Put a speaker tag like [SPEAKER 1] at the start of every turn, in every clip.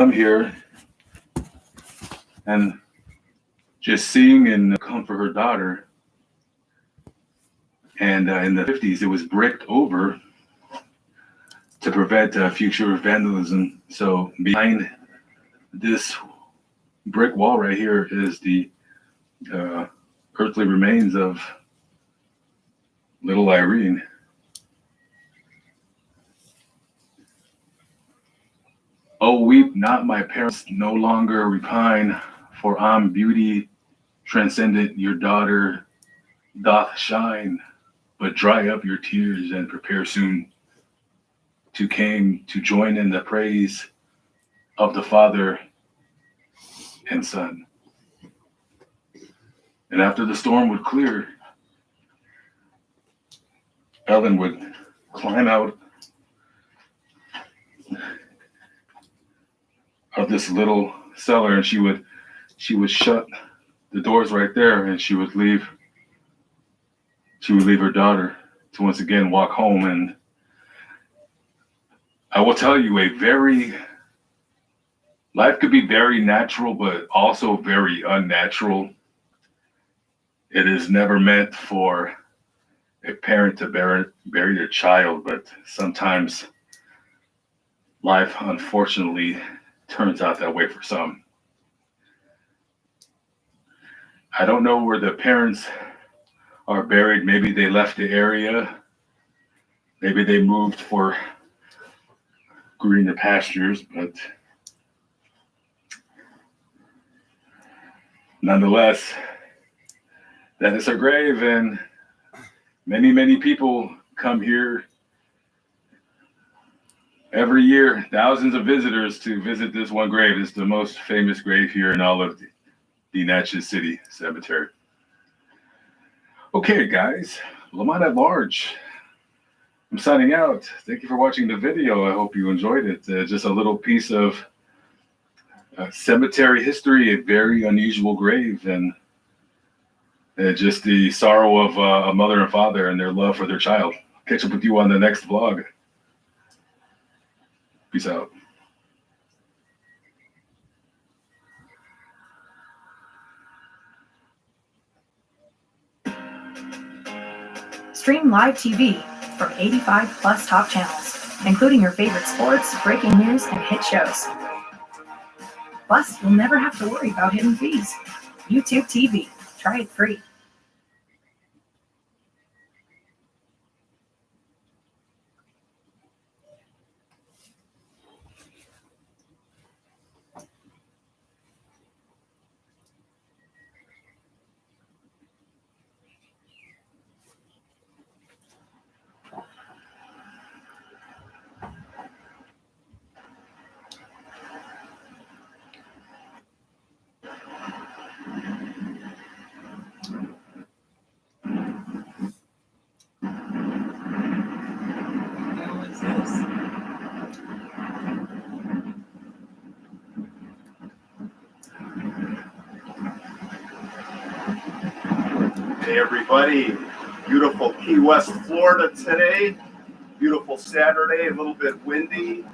[SPEAKER 1] I'm here and just seeing and come for her daughter. And in the 50s, it was bricked over to prevent future vandalism. So behind this brick wall right here is the uh, earthly remains of little Irene. Oh, weep not, my parents, no longer repine, for I'm beauty transcendent, your daughter doth shine. But dry up your tears and prepare soon to came to join in the praise of the Father and Son. And after the storm would clear, Ellen would climb out of this little cellar, and she would shut the doors right there, and she would leave her daughter to once again walk home. And I will tell you, life could be very natural, but also very unnatural. It is never meant for a parent to bury their child, but sometimes life unfortunately turns out that way for some. I don't know where the parents are buried. Maybe they left the area. Maybe they moved for greener pastures, but nonetheless, that is her grave, and many, many people come here every year. Thousands of visitors to visit this one grave. It's the most famous grave here in all of the Natchez City Cemetery. Okay, guys, Lamont at Large. I'm signing out. Thank you for watching the video. I hope you enjoyed it. Just a little piece of cemetery history, a very unusual grave, and just the sorrow of a mother and father and their love for their child. Catch up with you on the next vlog. Peace out.
[SPEAKER 2] Stream live TV from 85 plus top channels, including your favorite sports, breaking news, and hit shows. Plus, you'll never have to worry about hidden fees. YouTube TV. Try it free.
[SPEAKER 3] Hey everybody, beautiful Key West, Florida today. Beautiful Saturday, a little bit windy,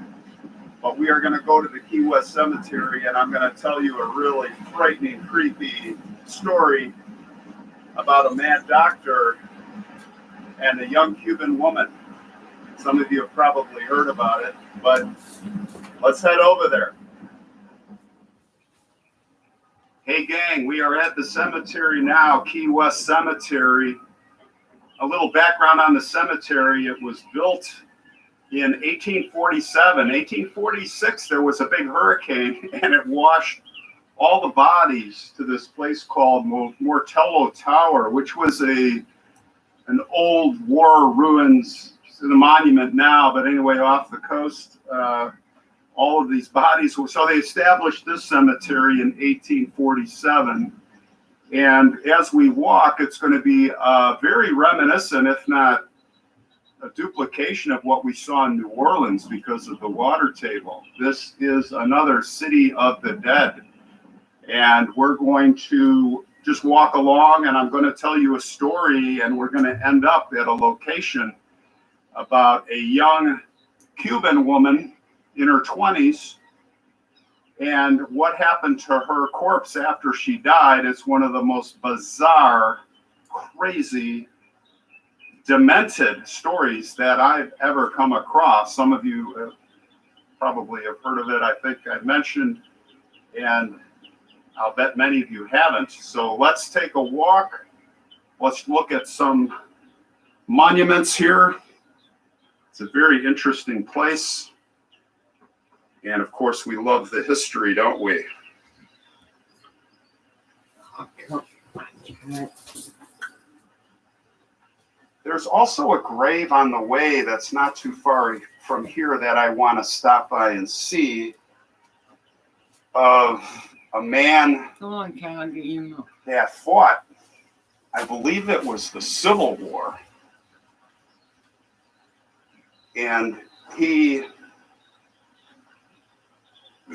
[SPEAKER 3] but we are going to go to the Key West Cemetery and I'm going to tell you a really frightening, creepy story about a mad doctor and a young Cuban woman. Some of you have probably heard about it, but let's head over there. Hey gang, we are at the cemetery now, Key West Cemetery. A little background on the cemetery. It was built in 1847. 1846, there was a big hurricane and it washed all the bodies to this place called Mortello Tower, which was an old war ruins. It's a monument now, but anyway, off the coast. All of these bodies were, so they established this cemetery in 1847. And as we walk, it's going to be very reminiscent, if not a duplication of what we saw in New Orleans because of the water table. This is another city of the dead. And we're going to just walk along and I'm going to tell you a story and we're going to end up at a location about a young Cuban woman in her 20s And what happened to her corpse after she died is one of the most bizarre, crazy, demented stories that I've ever come across. Some of you probably have heard of it. I think I mentioned, and I'll bet many of you haven't. So let's take a walk. Let's look at some monuments here. It's a very interesting place. And of course, we love the history, don't we? There's also a grave on the way that's not too far from here that I want to stop by and see, of a man that fought, I believe it was the Civil War. And he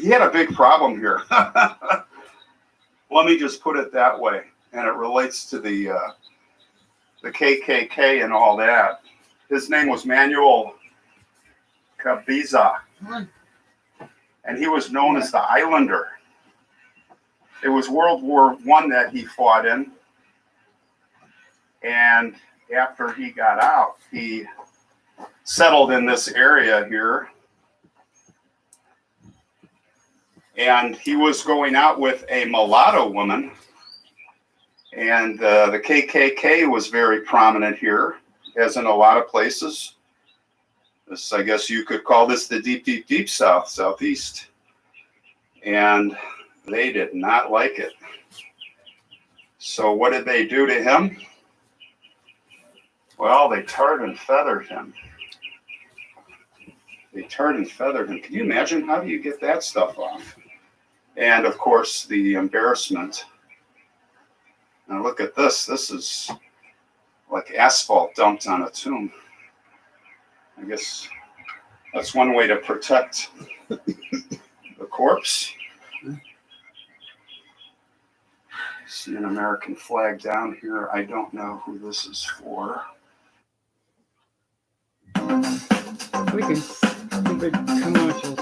[SPEAKER 3] had a big problem here. Let me just put it that way. And it relates to the KKK and all that. His name was Manuel Cabiza. And he was known as the Islander. It was World War I that he fought in. And after he got out, he settled in this area here. And he was going out with a mulatto woman. And the KKK was very prominent here, as in a lot of places. This, I guess you could call this the deep, deep, deep South, Southeast. And they did not like it. So what did they do to him? Well, they tarred and feathered him. They tarred and feathered him. Can you imagine? How do you get that stuff off? And of course, the embarrassment. Now look at this. This is like asphalt dumped on a tomb. I guess that's one way to protect the corpse. See an American flag down here. I don't know who this is for.
[SPEAKER 4] We can stupid commercials.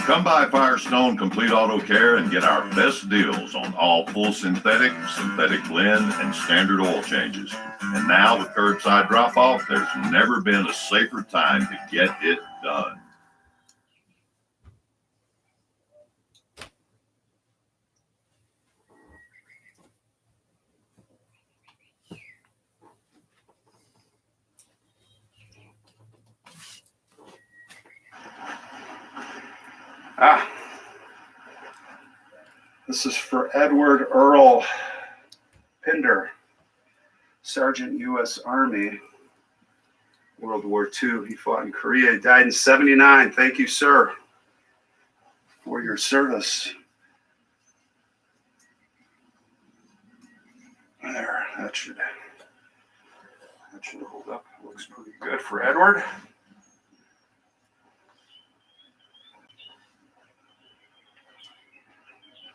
[SPEAKER 5] Come by Firestone Complete Auto Care and get our best deals on all full synthetic, synthetic blend, and standard oil changes. And now with curbside drop-off, there's never been a safer time to get it done.
[SPEAKER 3] This is for Edward Earl Pinder, Sergeant U.S. Army, World War II. He fought in Korea. He died in 1979. Thank you, sir, for your service. There, that should hold up. Looks pretty good for Edward.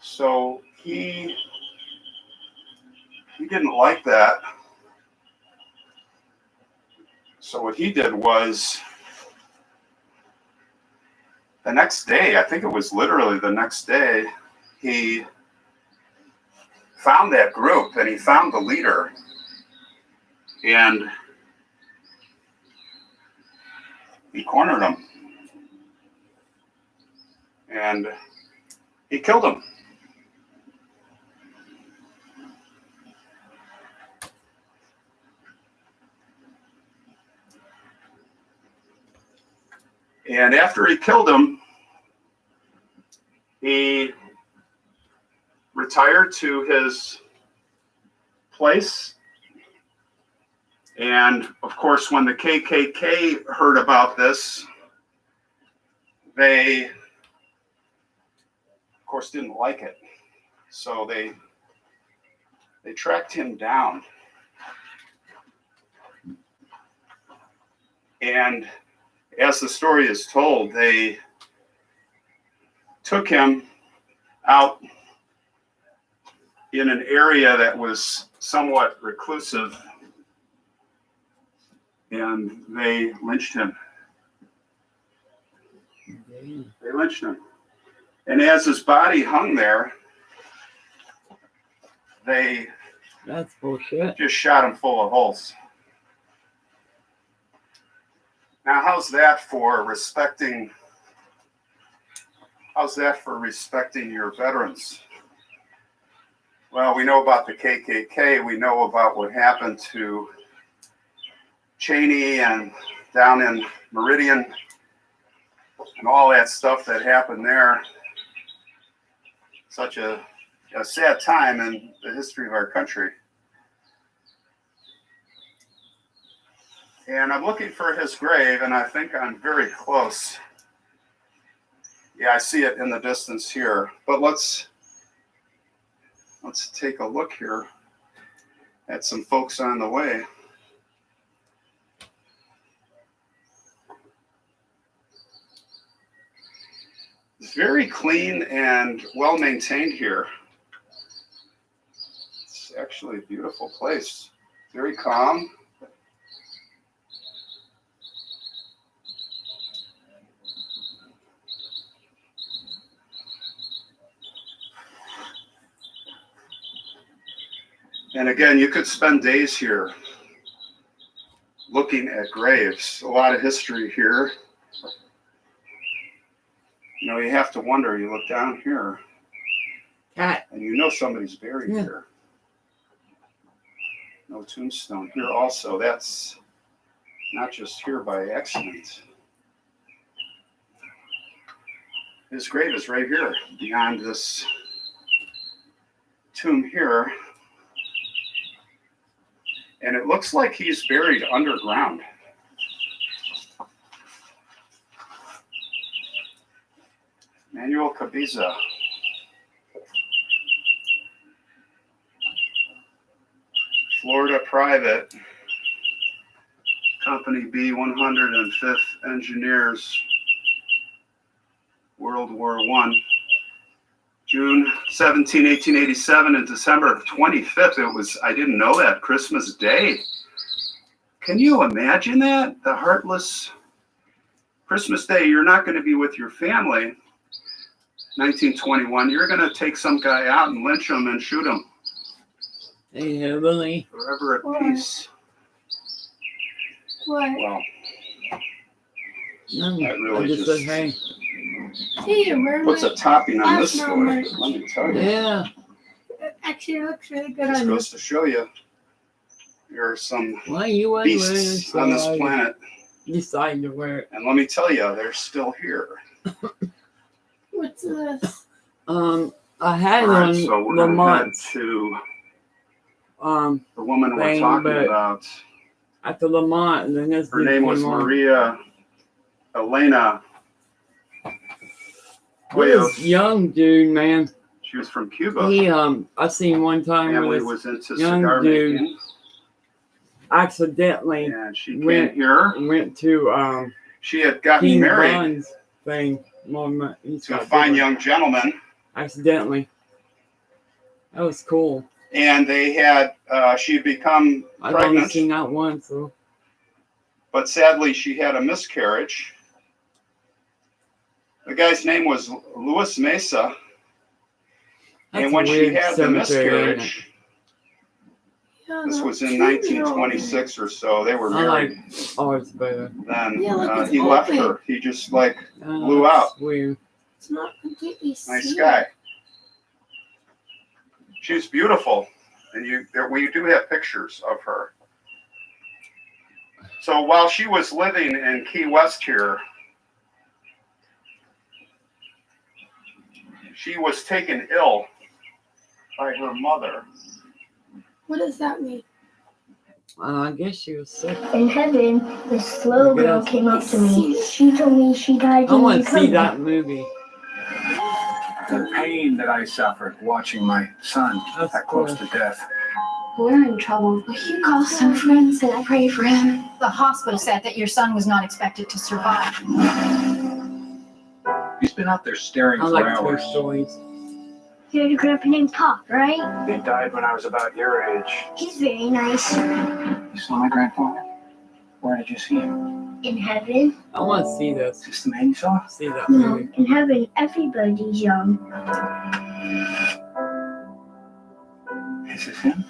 [SPEAKER 3] So he didn't like that. So what he did was, the next day, I think it was literally the next day, he found that group and he found the leader, and he cornered him and he killed him. And after he killed him, he retired to his place. And of course, when the KKK heard about this, they course, didn't like it. So they tracked him down. And as the story is told, they took him out in an area that was somewhat reclusive, and they lynched him. They lynched him. And as his body hung there, they
[SPEAKER 4] That's bullshit.
[SPEAKER 3] just shot him full of holes. Now, how's that for respecting your veterans? Well, we know about the KKK. We know about what happened to Cheney and down in Meridian and all that stuff that happened there. Such a sad time in the history of our country. And I'm looking for his grave, and I think I'm very close. Yeah, I see it in the distance here. But let's take a look here at some folks on the way. It's very clean and well maintained here. It's actually a beautiful place. Very calm. And again, you could spend days here looking at graves. A lot of history here. You know, you have to wonder, you look down here,
[SPEAKER 4] Cat.
[SPEAKER 3] and you know somebody's buried here. No tombstone here also. That's not just here by accident. His grave is right here, beyond this tomb here. And it looks like he's buried underground. Manuel Cabiza. Florida Private. Company B, 105th Engineers. World War I. June 17, 1887 and December 25th. It was, I didn't know that, Christmas Day. Can you imagine that? The heartless Christmas Day, you're not going to be with your family. 1921, you're going to take some guy out and lynch him and shoot him.
[SPEAKER 4] Hey, really?
[SPEAKER 3] Forever at peace.
[SPEAKER 6] What?
[SPEAKER 3] Well,
[SPEAKER 4] No,
[SPEAKER 3] that really
[SPEAKER 4] I just
[SPEAKER 3] just
[SPEAKER 4] said, hey.
[SPEAKER 6] Hey, where
[SPEAKER 3] puts a topping on this
[SPEAKER 6] That's not
[SPEAKER 3] story.
[SPEAKER 6] my-
[SPEAKER 3] Let me tell you.
[SPEAKER 4] Yeah.
[SPEAKER 6] Actually, it looks really good
[SPEAKER 3] This
[SPEAKER 6] on you.
[SPEAKER 3] goes to show you there are some
[SPEAKER 4] Why you wearing
[SPEAKER 3] beasts on this planet.
[SPEAKER 4] Decide to wear it.
[SPEAKER 3] And let me tell you, they're still here.
[SPEAKER 6] What's this?
[SPEAKER 4] I had
[SPEAKER 3] All right,
[SPEAKER 4] on
[SPEAKER 3] so we're going to head
[SPEAKER 4] Lamont.
[SPEAKER 3] to the
[SPEAKER 4] The
[SPEAKER 3] woman we're
[SPEAKER 4] thing,
[SPEAKER 3] talking
[SPEAKER 4] but
[SPEAKER 3] about.
[SPEAKER 4] after Lamont, and then this
[SPEAKER 3] Her name was Maria Elena
[SPEAKER 4] This
[SPEAKER 3] Cuellos.
[SPEAKER 4] young dude, man.
[SPEAKER 3] She was from Cuba.
[SPEAKER 4] He I seen one time
[SPEAKER 3] Family
[SPEAKER 4] with
[SPEAKER 3] was into
[SPEAKER 4] young
[SPEAKER 3] cigar
[SPEAKER 4] dude.
[SPEAKER 3] making,
[SPEAKER 4] accidentally
[SPEAKER 3] and she came
[SPEAKER 4] went-
[SPEAKER 3] here.
[SPEAKER 4] went to
[SPEAKER 3] She had gotten
[SPEAKER 4] King
[SPEAKER 3] married
[SPEAKER 4] Bun's thing. Well, he's
[SPEAKER 3] to a
[SPEAKER 4] got
[SPEAKER 3] fine
[SPEAKER 4] different-
[SPEAKER 3] young gentleman,
[SPEAKER 4] Accidentally. That was cool.
[SPEAKER 3] and they had she had become
[SPEAKER 4] I've only
[SPEAKER 3] pregnant,
[SPEAKER 4] seen that once, so
[SPEAKER 3] but sadly she had a miscarriage. The guy's name was Luis Mesa,
[SPEAKER 4] that's
[SPEAKER 3] and when
[SPEAKER 4] a
[SPEAKER 3] she
[SPEAKER 4] weird
[SPEAKER 3] had the
[SPEAKER 4] cemetery, ain't it?
[SPEAKER 3] miscarriage,
[SPEAKER 6] Yeah,
[SPEAKER 3] this
[SPEAKER 6] that
[SPEAKER 3] was in
[SPEAKER 6] tree
[SPEAKER 3] 1926 or so. They were
[SPEAKER 4] I like
[SPEAKER 3] married.
[SPEAKER 4] ours better.
[SPEAKER 3] Then
[SPEAKER 6] Yeah, look, it's
[SPEAKER 3] he left
[SPEAKER 6] open.
[SPEAKER 3] her. He just like
[SPEAKER 4] Oh,
[SPEAKER 3] Blew
[SPEAKER 4] that's
[SPEAKER 3] out.
[SPEAKER 4] Weird.
[SPEAKER 6] It's not completely
[SPEAKER 3] nice
[SPEAKER 6] sealed.
[SPEAKER 3] guy. She's beautiful, and we do have pictures of her. So while she was living in Key West here, she was taken ill by her mother.
[SPEAKER 6] What does that mean?
[SPEAKER 4] I guess she was sick.
[SPEAKER 7] In heaven, this little girl
[SPEAKER 4] Yes.
[SPEAKER 7] came up to me. She told me she died
[SPEAKER 4] I
[SPEAKER 7] in
[SPEAKER 4] want to see
[SPEAKER 7] heaven.
[SPEAKER 4] that movie.
[SPEAKER 8] The pain that I suffered watching my son that close to death.
[SPEAKER 7] We're in trouble. Will you call some friends and pray for him?
[SPEAKER 2] The hospital said that your son was not expected to survive.
[SPEAKER 8] He's been out there staring
[SPEAKER 4] I
[SPEAKER 8] for
[SPEAKER 4] like Toy
[SPEAKER 8] hours.
[SPEAKER 4] Stories.
[SPEAKER 7] You had a grandpa named Pop, right?
[SPEAKER 8] They died when I was about your age.
[SPEAKER 7] He's very nice.
[SPEAKER 8] You saw my grandfather? Where did you see him?
[SPEAKER 7] In heaven?
[SPEAKER 4] I want to see this.
[SPEAKER 8] Is this the man you saw?
[SPEAKER 4] See that
[SPEAKER 7] No,
[SPEAKER 4] movie.
[SPEAKER 7] in heaven, everybody's young.
[SPEAKER 8] Is this him?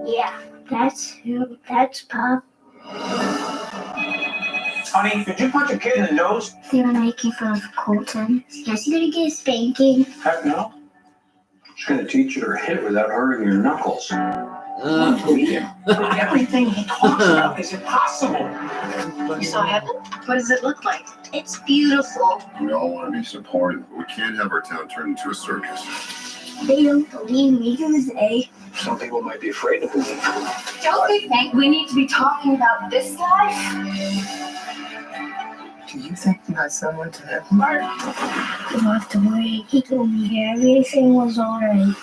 [SPEAKER 7] Yeah, that's him. That's Pop.
[SPEAKER 8] Honey, did you punch a kid in the nose?
[SPEAKER 7] They were making fun of Colton. Is he gonna get a spanking?
[SPEAKER 8] Heck no. She's gonna teach you to hit without hurting your knuckles. Everything he talks about is impossible.
[SPEAKER 2] You saw heaven? What does it look like?
[SPEAKER 7] It's beautiful.
[SPEAKER 9] We all want to be supportive, but we can't have our town turned into a circus.
[SPEAKER 7] They don't believe me, do they?
[SPEAKER 8] Some people might be afraid to believe.
[SPEAKER 2] Don't we think we need to be talking about this life?
[SPEAKER 8] Do you think my son went to heaven?
[SPEAKER 7] You don't have to worry. He told me everything was alright.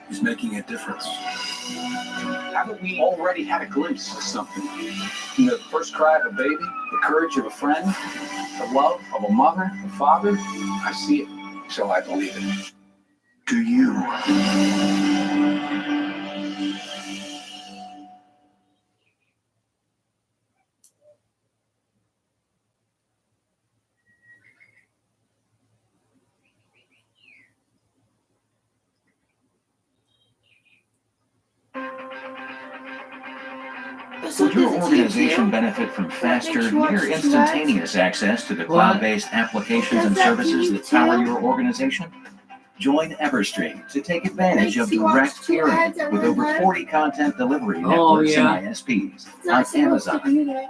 [SPEAKER 8] He's making a difference. Haven't we already had a glimpse of something? In the first cry of a baby, the courage of a friend, the love of a mother, a father. I see it, so I believe it. Do you?
[SPEAKER 10] Would your organization benefit from faster, near instantaneous access to the cloud-based applications and services that power your organization? Join Everstream to take advantage of direct peering with over 40 content delivery networks and ISPs like Amazon,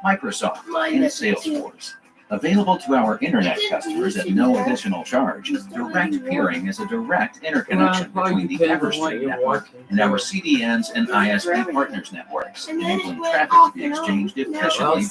[SPEAKER 10] Microsoft, and Salesforce. Available to our internet customers at no additional charge, direct peering is a direct interconnection between the Everstream network and our CDNs and ISP partners networks, enabling traffic to be exchanged efficiently.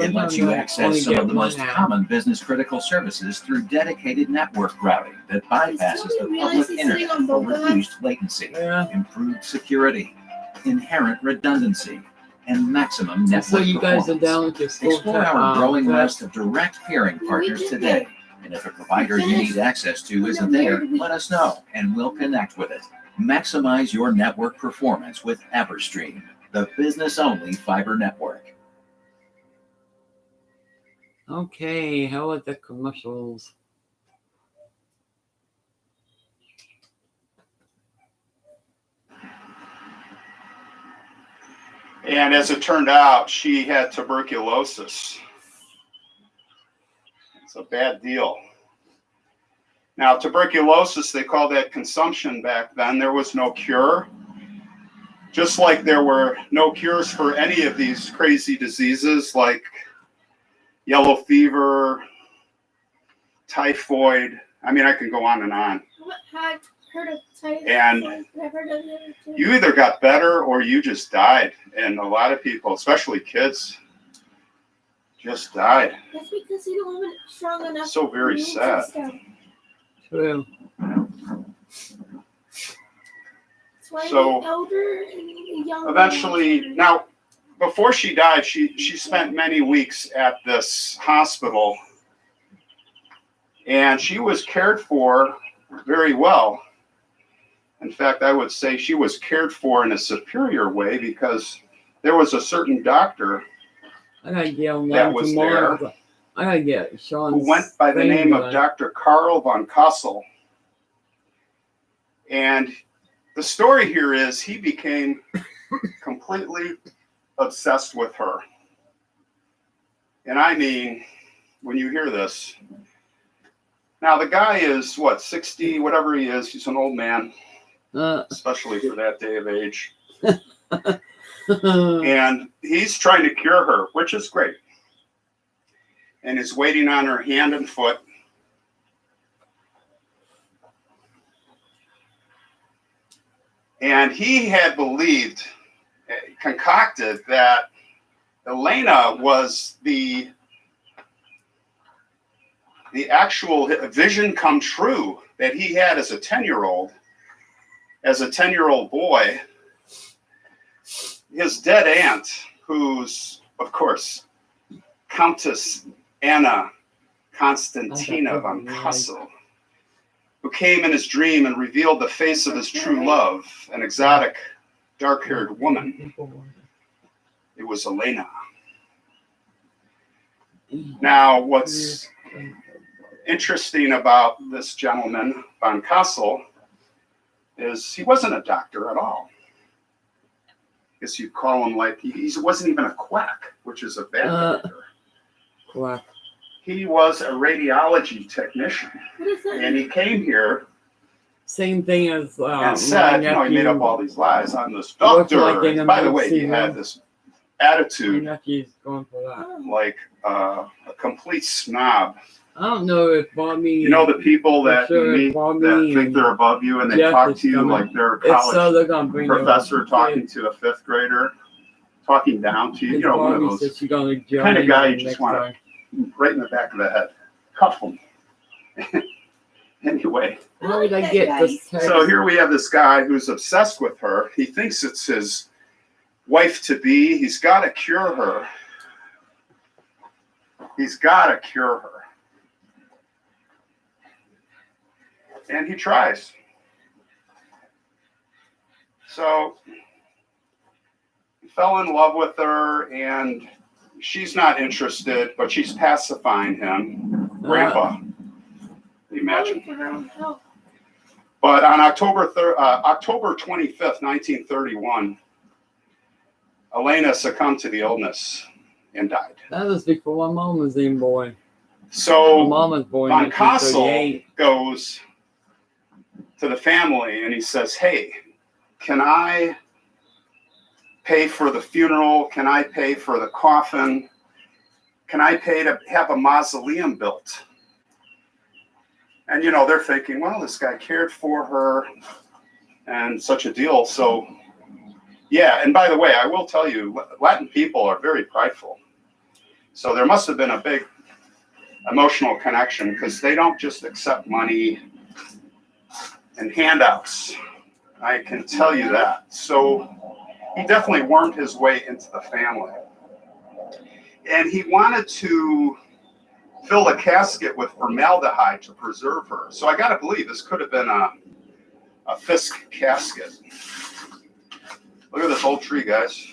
[SPEAKER 10] It lets you access some of the most common business-critical services through dedicated network routing that bypasses the public internet for reduced latency, improved security, inherent redundancy, and maximum network
[SPEAKER 4] So you guys
[SPEAKER 10] performance.
[SPEAKER 4] are down with your school.
[SPEAKER 10] Explore our growing list of direct peering partners today. And if a provider you need access to isn't there, let us know and we'll connect with it. Maximize your network performance with Everstream, the business-only fiber network.
[SPEAKER 4] Okay, how are the commercials?
[SPEAKER 3] And as it turned out, she had tuberculosis. It's a bad deal. Now, tuberculosis, they called that consumption back then. There was no cure. Just like there were no cures for any of these crazy diseases like yellow fever, typhoid. I mean, I can go on and on.
[SPEAKER 6] I've heard of typhoid.
[SPEAKER 3] And
[SPEAKER 6] I've heard of the other two.
[SPEAKER 3] you either got better or you just died. And a lot of people, especially kids, just died.
[SPEAKER 6] That's because you don't have a strong enough.
[SPEAKER 3] So very
[SPEAKER 6] immune
[SPEAKER 3] sad.
[SPEAKER 6] system.
[SPEAKER 4] True.
[SPEAKER 6] That's why
[SPEAKER 3] So,
[SPEAKER 6] the elder and the young.
[SPEAKER 3] Eventually, now, before she died, she spent many weeks at this hospital. And she was cared for very well. In fact, I would say she was cared for in a superior way because there was a certain doctor
[SPEAKER 4] I gotta get on
[SPEAKER 3] that was
[SPEAKER 4] tomorrow.
[SPEAKER 3] there
[SPEAKER 4] I gotta get Sean.
[SPEAKER 3] who went by the name of Dr. Karl von Kassel. And the story here is he became completely obsessed with her. And I mean, when you hear this, now the guy is what, 60, whatever he is, he's an old man, especially for that day of age. And he's trying to cure her, which is great. And is waiting on her hand and foot. And he had believed, concocted, that Elena was the the actual vision come true that he had as a 10-year-old boy. His dead aunt, who's, of course, Countess Anna Constantina von Kassel, who came in his dream and revealed the face of his true love, an exotic, dark-haired woman. It was Elena. Now, what's interesting about this gentleman, von Kassel, is he wasn't a doctor at all. I guess you'd call him like, he wasn't even a quack, which is a bad doctor.
[SPEAKER 4] Quack.
[SPEAKER 3] He was a radiology technician.
[SPEAKER 6] What is that?
[SPEAKER 3] And he came here
[SPEAKER 4] Same thing as
[SPEAKER 3] and said,
[SPEAKER 4] my
[SPEAKER 3] he made
[SPEAKER 4] nephew.
[SPEAKER 3] up all these lies. I'm this
[SPEAKER 4] Looked
[SPEAKER 3] doctor.
[SPEAKER 4] like an
[SPEAKER 3] By the way, he
[SPEAKER 4] emergency
[SPEAKER 3] had
[SPEAKER 4] room.
[SPEAKER 3] this
[SPEAKER 4] My
[SPEAKER 3] attitude
[SPEAKER 4] nephew's going for that.
[SPEAKER 3] like a complete snob.
[SPEAKER 4] I don't know if Bobby.
[SPEAKER 3] You know the people that
[SPEAKER 4] Sure,
[SPEAKER 3] you meet
[SPEAKER 4] Bobby
[SPEAKER 3] that think
[SPEAKER 4] and
[SPEAKER 3] they're above you and they
[SPEAKER 4] Jeff
[SPEAKER 3] talk
[SPEAKER 4] is
[SPEAKER 3] to you
[SPEAKER 4] coming.
[SPEAKER 3] like they're a
[SPEAKER 4] If so,
[SPEAKER 3] college
[SPEAKER 4] they're gonna bring
[SPEAKER 3] professor
[SPEAKER 4] you
[SPEAKER 3] talking to a fifth grader, talking down to you. You know, one of
[SPEAKER 4] Bobby
[SPEAKER 3] those
[SPEAKER 4] said she's gonna join
[SPEAKER 3] kind of guy you
[SPEAKER 4] next
[SPEAKER 3] just want
[SPEAKER 4] time.
[SPEAKER 3] to right in the back of the head. Cuff him. Anyway,
[SPEAKER 4] How did I get this text?
[SPEAKER 3] so here we have this guy who's obsessed with her. He thinks it's his wife-to-be. He's got to cure her. He's got to cure her. And he tries. So he fell in love with her, and she's not interested, but she's pacifying him. Grandpa, imagine. But on October 25th, 1931, Elena succumbed to the illness and died.
[SPEAKER 4] That was before my mom was even born.
[SPEAKER 3] So
[SPEAKER 4] My mom was born in
[SPEAKER 3] Von Kassel
[SPEAKER 4] 1938.
[SPEAKER 3] goes to the family and he says, hey, can I pay for the funeral? Can I pay for the coffin? Can I pay to have a mausoleum built? And, they're thinking, well, this guy cared for her and such a deal. So, yeah. And by the way, I will tell you, Latin people are very prideful. So there must have been a big emotional connection because they don't just accept money and handouts. I can tell you that. So he definitely wormed his way into the family. And he wanted to fill the casket with formaldehyde to preserve her. So I got to believe this could have been a Fisk casket. Look at this old tree, guys.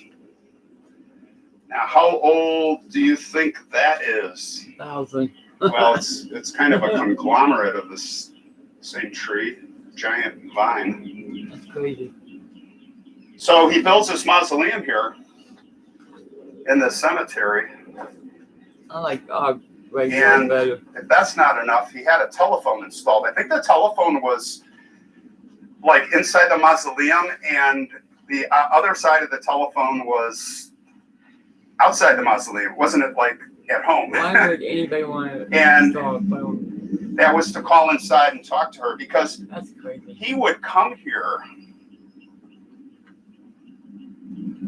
[SPEAKER 3] Now, how old do you think that is?
[SPEAKER 4] 1,000.
[SPEAKER 3] Well, it's kind of a conglomerate of this same tree, giant vine.
[SPEAKER 4] That's crazy.
[SPEAKER 3] So he builds this mausoleum here in the cemetery.
[SPEAKER 4] I like dog right
[SPEAKER 3] And
[SPEAKER 4] better.
[SPEAKER 3] if that's not enough, he had a telephone installed. I think the telephone was like inside the mausoleum, and the other side of the telephone was outside the mausoleum. Wasn't it like at home?
[SPEAKER 4] Why would anybody want to
[SPEAKER 3] And
[SPEAKER 4] install a phone?
[SPEAKER 3] that was to call inside and talk to her because
[SPEAKER 4] That's crazy.
[SPEAKER 3] he would come here.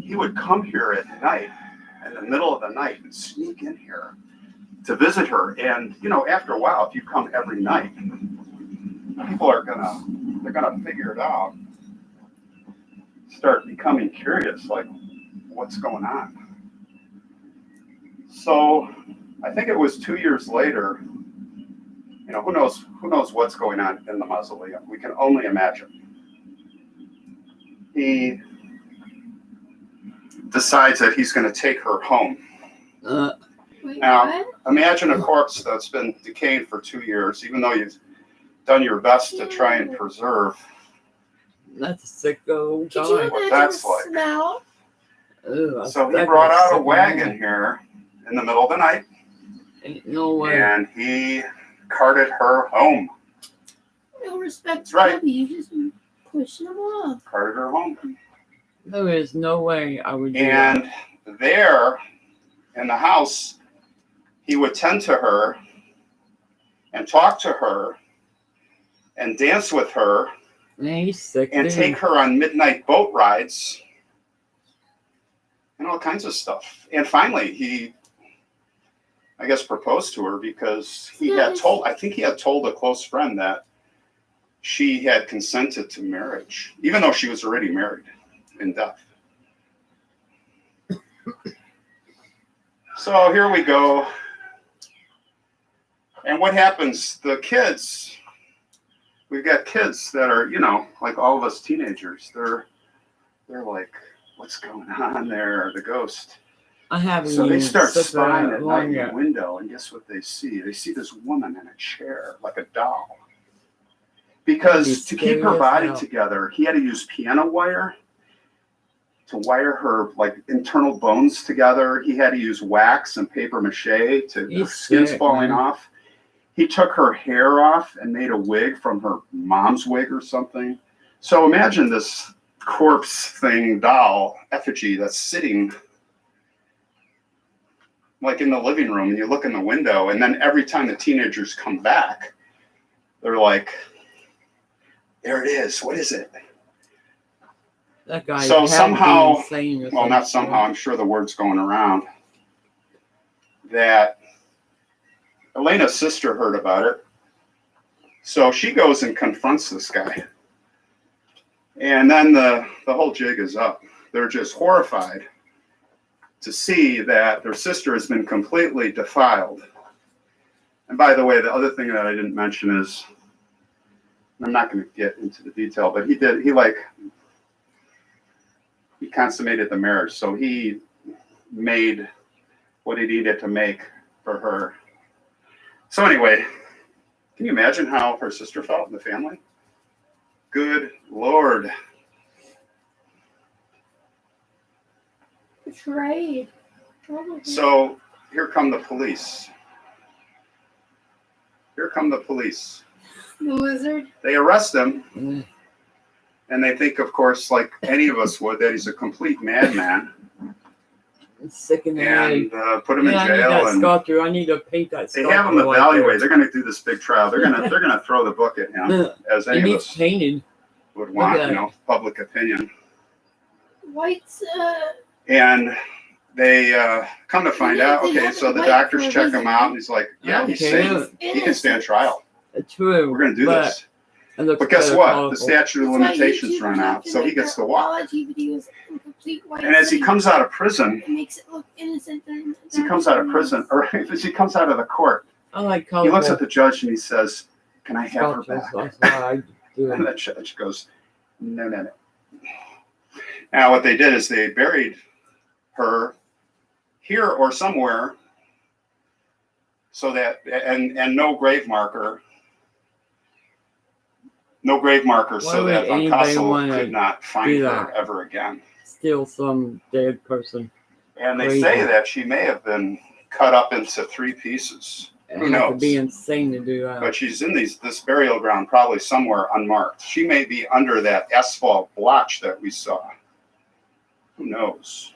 [SPEAKER 3] He would come here at night, in the middle of the night, and sneak in here to visit her. And after a while, if you come every night, people are gonna figure it out. Start becoming curious, like what's going on. So I think it was 2 years later. Who knows what's going on in the mausoleum? We can only imagine. He decides that he's going to take her home.
[SPEAKER 6] Wait,
[SPEAKER 3] Now,
[SPEAKER 6] what?
[SPEAKER 3] imagine a corpse that's been decaying for 2 years, even though you've done your best to try and preserve.
[SPEAKER 4] That's a sick old
[SPEAKER 6] Could you
[SPEAKER 4] guy.
[SPEAKER 3] what
[SPEAKER 6] imagine
[SPEAKER 3] that's
[SPEAKER 6] the
[SPEAKER 3] like.
[SPEAKER 6] smell?
[SPEAKER 4] Ugh,
[SPEAKER 3] So he
[SPEAKER 4] that's
[SPEAKER 3] brought out a
[SPEAKER 4] sick
[SPEAKER 3] wagon
[SPEAKER 4] man.
[SPEAKER 3] here in the middle of the night,
[SPEAKER 4] Ain't no way.
[SPEAKER 3] and he carted her home.
[SPEAKER 6] No respect
[SPEAKER 3] That's
[SPEAKER 6] to
[SPEAKER 3] right.
[SPEAKER 6] Bobby. You just pushing them off.
[SPEAKER 3] Carted her home.
[SPEAKER 4] There is no way I would do that.
[SPEAKER 3] And there in the house, he would tend to her and talk to her and dance with her
[SPEAKER 4] Man, he's sick.
[SPEAKER 3] and
[SPEAKER 4] dude.
[SPEAKER 3] take her on midnight boat rides and all kinds of stuff. And finally, he I guess, proposed to her because I think he had told a close friend that she had consented to marriage, even though she was already married in death. So here we go. And what happens? The kids, we've got kids that are, like all of us teenagers. They're like, what's going on there? The ghost.
[SPEAKER 4] I haven't.
[SPEAKER 3] So they start
[SPEAKER 4] slept
[SPEAKER 3] spying
[SPEAKER 4] that
[SPEAKER 3] at
[SPEAKER 4] long
[SPEAKER 3] night in
[SPEAKER 4] yet.
[SPEAKER 3] the window, and guess what they see? They see this woman in a chair, like a doll. Because to keep her body together, he had to use piano wire to wire her like internal bones together. He had to use wax and paper mache to her skin's falling off. He took her hair off and made a wig from her mom's wig or something. So imagine this corpse thing doll effigy that's sitting like in the living room, and you look in the window, and then every time the teenagers come back, they're like, there it is. What is it?
[SPEAKER 4] That guy.
[SPEAKER 3] So somehow,
[SPEAKER 4] well,
[SPEAKER 3] not somehow, I'm sure the word's going around that Elena's sister heard about it. So she goes and confronts this guy. And then the whole jig is up. They're just horrified to see that their sister has been completely defiled. And by the way, the other thing that I didn't mention is, I'm not going to get into the detail, but he consummated the marriage. So he made what he needed to make for her. So anyway, can you imagine how her sister felt in the family? Good Lord.
[SPEAKER 6] Betrayed.
[SPEAKER 3] So here come the police. Here come the police.
[SPEAKER 6] The lizard.
[SPEAKER 3] They arrest him, and they think, of course, like any of us would, that he's a complete madman.
[SPEAKER 4] Sick in the head.
[SPEAKER 3] And put him in jail.
[SPEAKER 4] I need that I need to paint that.
[SPEAKER 3] They have him evaluate. They're going to do this big trial. They're going to throw the book at him, as any of us
[SPEAKER 4] painted.
[SPEAKER 3] would want. Public opinion.
[SPEAKER 6] White's.
[SPEAKER 3] And they come to find out. Okay, so the doctors check him out, and he's like, "Yeah, he's safe. He can stand trial.
[SPEAKER 4] True.
[SPEAKER 3] We're going to do this." But guess what? The statute of limitations run out, so he gets to walk. And as he comes out of prison,
[SPEAKER 6] it makes it look innocent.
[SPEAKER 3] as he comes out of prison, or as he comes out of the court,
[SPEAKER 4] I like
[SPEAKER 3] he looks at the judge and he says, "Can I have her back?" And the judge goes, "No." Now what they did is they buried her here or somewhere, so that and no grave marker. No grave marker, so that Picasso could not find her ever again.
[SPEAKER 4] Steal some dead person.
[SPEAKER 3] And they say that she may have been cut up into 3 pieces. Who knows?
[SPEAKER 4] It would be insane to do that.
[SPEAKER 3] But she's in this burial ground, probably somewhere unmarked. She may be under that asphalt blotch that we saw. Who knows?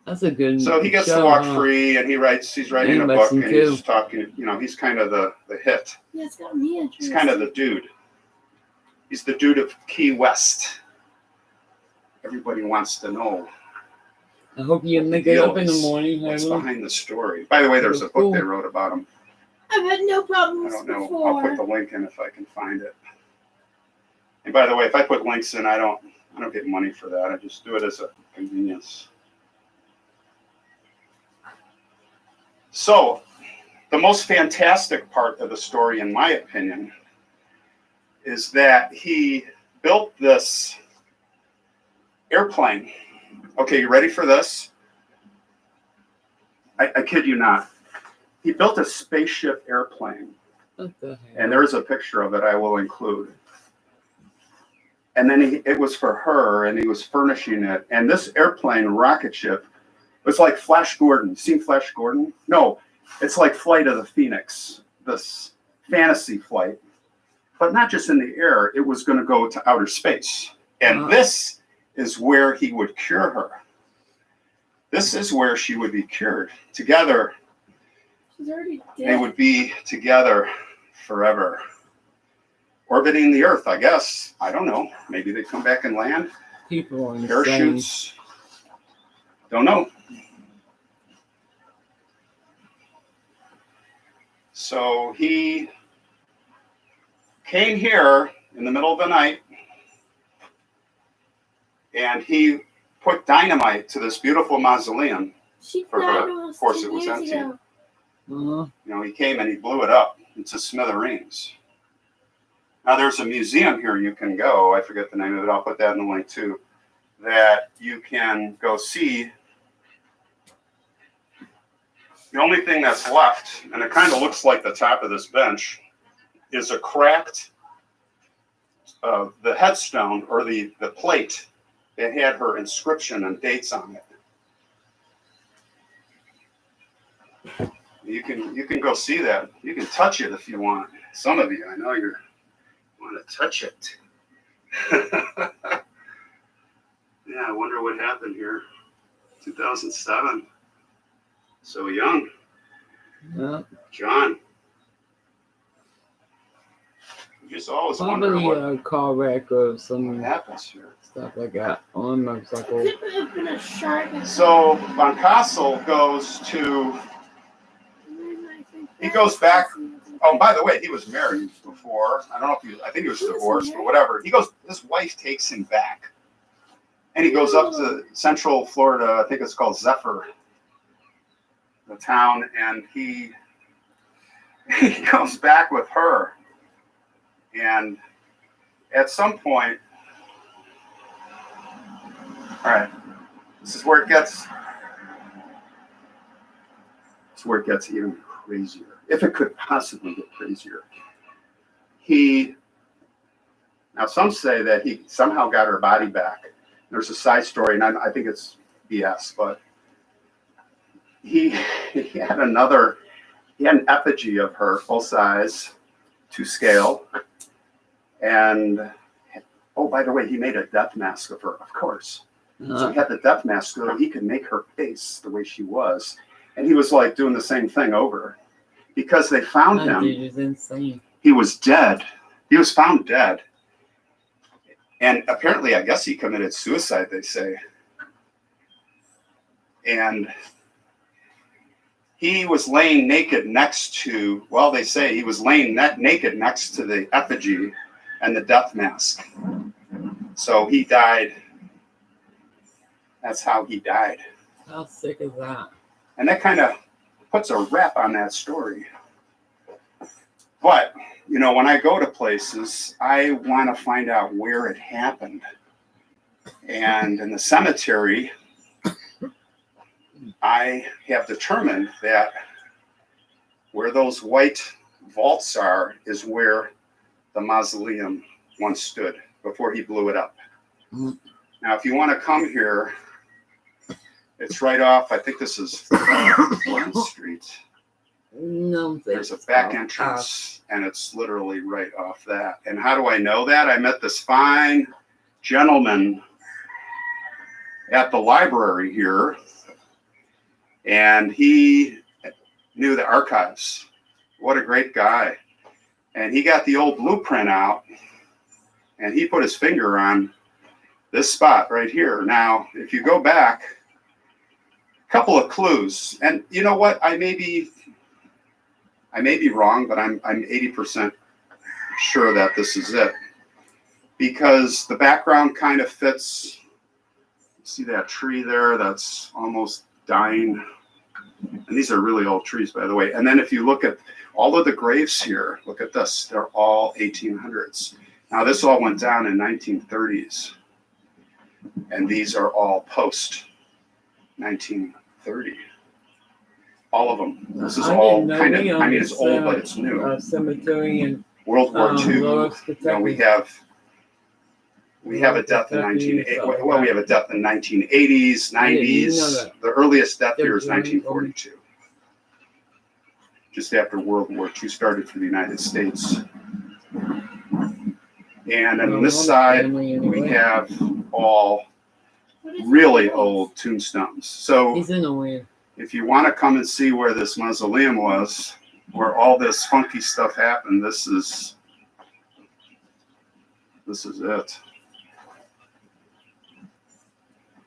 [SPEAKER 4] That's a good.
[SPEAKER 3] So he gets to walk free, and he's writing a book, and he's talking. He's kind of the hit.
[SPEAKER 6] Yeah, it's got me interested.
[SPEAKER 3] He's kind of the dude. He's the dude of Key West. Everybody wants to know.
[SPEAKER 4] I hope you make it up in the morning.
[SPEAKER 3] What's behind the story? By the way, there's a book they wrote about him.
[SPEAKER 6] I've had no problems
[SPEAKER 3] I don't know.
[SPEAKER 6] before.
[SPEAKER 3] I'll put the link in if I can find it. And by the way, if I put links in, I don't get money for that. I just do it as a convenience. So, the most fantastic part of the story, in my opinion, is that he built this airplane. Okay, you ready for this? I kid you not. He built a spaceship airplane.
[SPEAKER 4] What the hell?
[SPEAKER 3] And there's a picture of it I will include. And then it was for her, and he was furnishing it. And this airplane, rocket ship, was like Flash Gordon. Seen Flash Gordon? No, it's like Flight of the Phoenix, this fantasy flight. But not just in the air, it was going to go to outer space. And this is where he would cure her. This is where she would be cured. Together,
[SPEAKER 6] She's already dead.
[SPEAKER 3] they would be together forever. orbiting the Earth, I guess. I don't know. Maybe they come back and land.
[SPEAKER 4] People are insane.
[SPEAKER 3] Parachutes. Don't know. So he came here in the middle of the night, and he put dynamite to this beautiful mausoleum.
[SPEAKER 6] She
[SPEAKER 3] For
[SPEAKER 6] died
[SPEAKER 3] her.
[SPEAKER 6] almost
[SPEAKER 3] Of course
[SPEAKER 6] 10
[SPEAKER 3] it was
[SPEAKER 6] years
[SPEAKER 3] empty.
[SPEAKER 6] ago.
[SPEAKER 4] Uh-huh.
[SPEAKER 3] You know, he came and he blew it up into smithereens. Now there's a museum here you can go. I forget the name of it. I'll put that in the link too. That you can go see. The only thing that's left, and it kind of looks like the top of this bench, is a cracked, the headstone or the plate that had her inscription and dates on it. You can go see that. You can touch it if you want. Some of you, I know you want to touch it. Yeah, I wonder what happened here. 2007. So young.
[SPEAKER 4] Yeah.
[SPEAKER 3] John. You just always wonder
[SPEAKER 4] Probably
[SPEAKER 3] what
[SPEAKER 4] a car wreck or some
[SPEAKER 3] happens here.
[SPEAKER 4] stuff like that on a motorcycle.
[SPEAKER 6] Could have been a shark.
[SPEAKER 3] So Von Kassel goes to, he goes back. Oh, by the way, he was married before. I don't know if he, I think he was divorced, but whatever. He goes, his wife takes him back. And he goes up to Central Florida, I think it's called Zephyr, the town, and he goes back with her. And at some point, all right, this is where it gets even crazier, if it could possibly get crazier. Now some say that he somehow got her body back. There's a side story, and I think it's BS, but he had an effigy of her, full size, to scale. And, oh, by the way, he made a death mask of her, of course. So he had the death mask so he could make her face the way she was. And he was like doing the same thing over. Because they found him.
[SPEAKER 4] Dude is insane.
[SPEAKER 3] He was dead. He was found dead. And apparently, I guess he committed suicide, they say. And he was laying naked next to, well, they say he was laying naked next to the effigy and the death mask. So he died. That's how he died.
[SPEAKER 4] How sick is that?
[SPEAKER 3] And that kind of puts a wrap on that story. But, you know, when I go to places, I want to find out where it happened. And in the cemetery, I have determined that where those white vaults are is where the mausoleum once stood before he blew it up.
[SPEAKER 4] Mm-hmm.
[SPEAKER 3] Now, if you want to come here, it's right off, I think this is Warren Street.
[SPEAKER 4] No,
[SPEAKER 3] There's a back entrance, and it's literally right off that. And how do I know that? I met this fine gentleman at the library here, and he knew the archives. What a great guy. And he got the old blueprint out, and he put his finger on this spot right here. Now, if you go back, a couple of clues. And you know what? I may be wrong, but I'm 80% sure that this is it. Because the background kind of fits. See that tree there? That's almost dying. And these are really old trees, by the way. And then if you look at all of the graves here, look at this. They're all 1800s. Now, this all went down in 1930s. And these are all post 1930. All of them. This is all kind of, I mean, it's old, but it's new.
[SPEAKER 4] Cemetery and
[SPEAKER 3] World War II. We have a death in 1980. Well, we have a death in 1980s, 90s. The earliest death here is 1942. Just after World War II started for the United States. And on this side, we have all really old tombstones. So if you want to come and see where this mausoleum was, where all this funky stuff happened, this is This is it.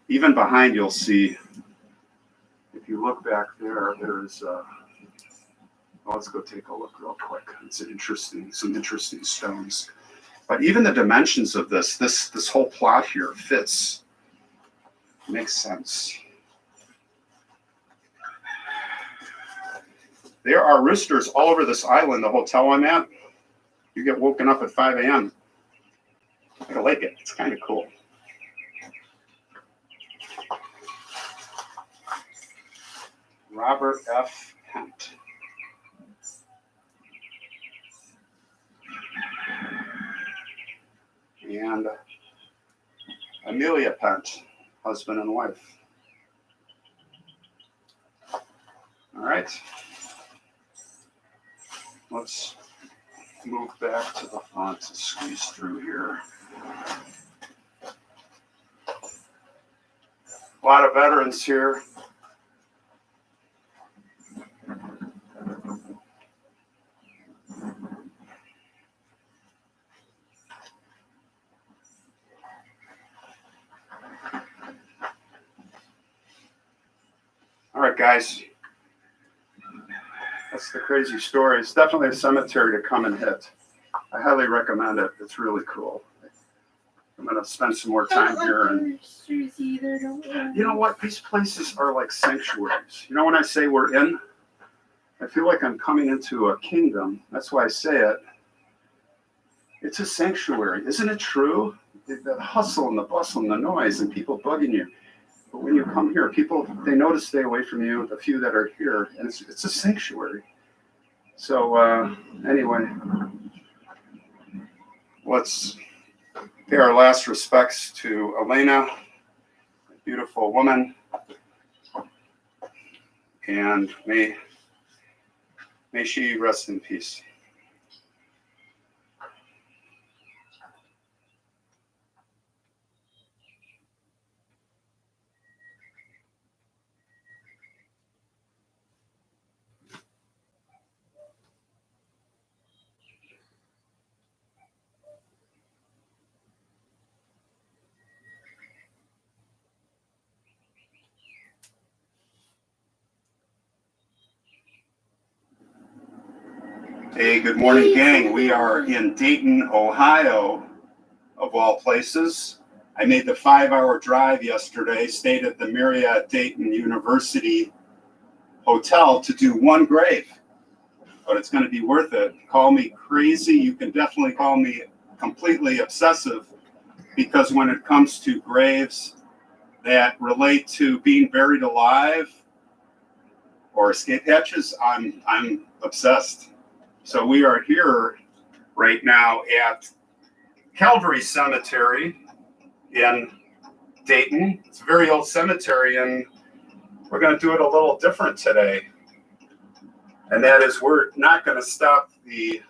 [SPEAKER 3] Even behind, you'll see, if you look back there, there's, let's go take a look real quick. It's some interesting stones. But even the dimensions of this whole plot here fits. Makes sense. There are roosters all over this island, the hotel I'm at. You get woken up at 5 a.m. I like it. It's kind of cool. Robert F. Pent. And Amelia Pent, husband and wife. All right. Let's move back to the front to squeeze through here. A lot of veterans here. All right, guys. That's the crazy story. It's definitely a cemetery to come and hit. I highly recommend it. It's really cool. I'm going to spend some more time here. And you know what? These places are like sanctuaries. You know, when I say we're in, I feel like I'm coming into a kingdom. That's why I say it. It's a sanctuary. Isn't it true? The hustle and the bustle and the noise and people bugging you. But when you come here, people, they know to stay away from you, the few that are here, and it's a sanctuary. So anyway, let's pay our last respects to Elena, a beautiful woman, and may she rest in peace. Hey, good morning, gang. We are in Dayton, Ohio, of all places. I made the 5-hour drive yesterday, stayed at the Marriott Dayton University Hotel to do one grave, but it's going to be worth it. Call me crazy. You can definitely call me completely obsessive, because when it comes to graves that relate to being buried alive or escape hatches, I'm obsessed. So we are here right now at Calvary Cemetery in Dayton. It's a very old cemetery, and we're going to do it a little different today. And that is, we're not going to stop the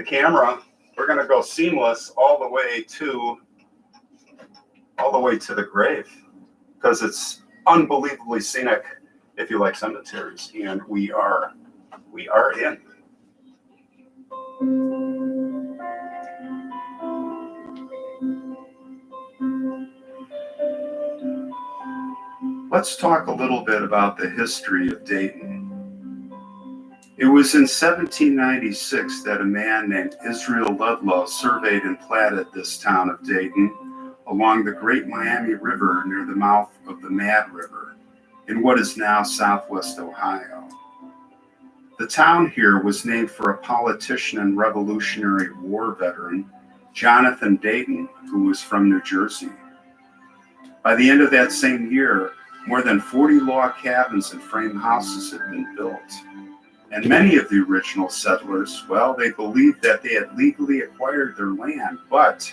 [SPEAKER 3] camera. We're going to go seamless all the way to the grave, because it's unbelievably scenic if you like cemeteries, and we are in. Let's talk a little bit about the history of Dayton. It was in 1796 that a man named Israel Ludlow surveyed and platted this town of Dayton along the Great Miami River near the mouth of the Mad River in what is now southwest Ohio. The town here was named for a politician and Revolutionary War veteran, Jonathan Dayton, who was from New Jersey. By the end of that same year, more than 40 log cabins and frame houses had been built. And many of the original settlers, well, they believed that they had legally acquired their land, but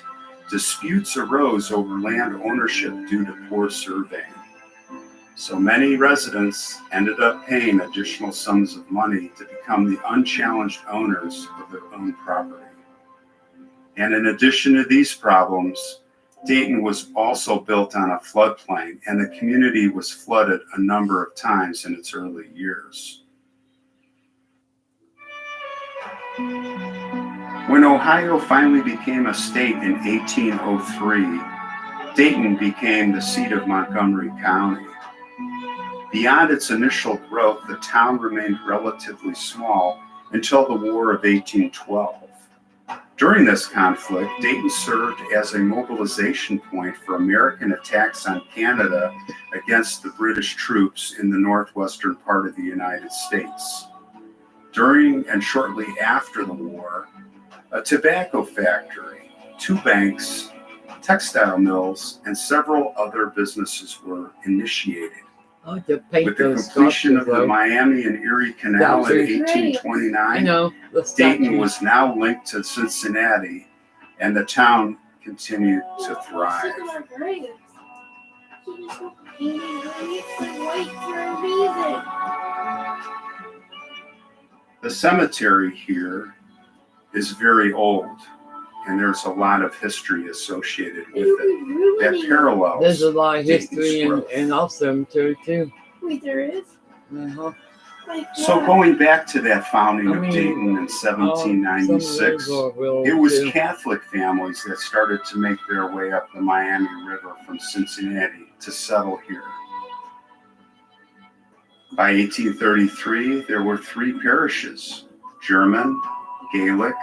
[SPEAKER 3] disputes arose over land ownership due to poor surveying. So many residents ended up paying additional sums of money to become the unchallenged owners of their own property. And in addition to these problems, Dayton was also built on a floodplain, and the community was flooded a number of times in its early years. When Ohio finally became a state in 1803, Dayton became the seat of Montgomery County. Beyond its initial growth, the town remained relatively small until the War of 1812. During this conflict, Dayton served as a mobilization point for American attacks on Canada against the British troops in the northwestern part of the United States. During and shortly after the war, a tobacco factory, 2 banks, textile mills, and several other businesses were initiated.
[SPEAKER 4] Oh, to paint
[SPEAKER 3] With the
[SPEAKER 4] those
[SPEAKER 3] completion of
[SPEAKER 4] sculptures,
[SPEAKER 3] the
[SPEAKER 4] though.
[SPEAKER 3] Miami and Erie Canal in
[SPEAKER 4] I
[SPEAKER 3] 1829,
[SPEAKER 4] know, the
[SPEAKER 3] Dayton
[SPEAKER 4] statues.
[SPEAKER 3] was now linked to Cincinnati, and the town continued to thrive.
[SPEAKER 6] Look at margaritas. You just put painted grapes and white for a reason.
[SPEAKER 3] The cemetery here is very old, and there's a lot of history associated with
[SPEAKER 6] It'll
[SPEAKER 3] it
[SPEAKER 6] be
[SPEAKER 3] that
[SPEAKER 6] ruining.
[SPEAKER 3] parallels
[SPEAKER 4] There's a lot of
[SPEAKER 3] Dayton's
[SPEAKER 4] history
[SPEAKER 3] growth.
[SPEAKER 4] in our cemetery, too.
[SPEAKER 6] Wait, there is?
[SPEAKER 4] Uh-huh.
[SPEAKER 6] Like
[SPEAKER 3] So
[SPEAKER 6] what?
[SPEAKER 3] going back to that founding
[SPEAKER 4] I
[SPEAKER 3] of
[SPEAKER 4] mean,
[SPEAKER 3] Dayton in
[SPEAKER 4] Some of
[SPEAKER 3] 1796,
[SPEAKER 4] those are real,
[SPEAKER 3] it was
[SPEAKER 4] too.
[SPEAKER 3] Catholic families that started to make their way up the Miami River from Cincinnati to settle here. By 1833, there were 3 parishes, German, Gaelic,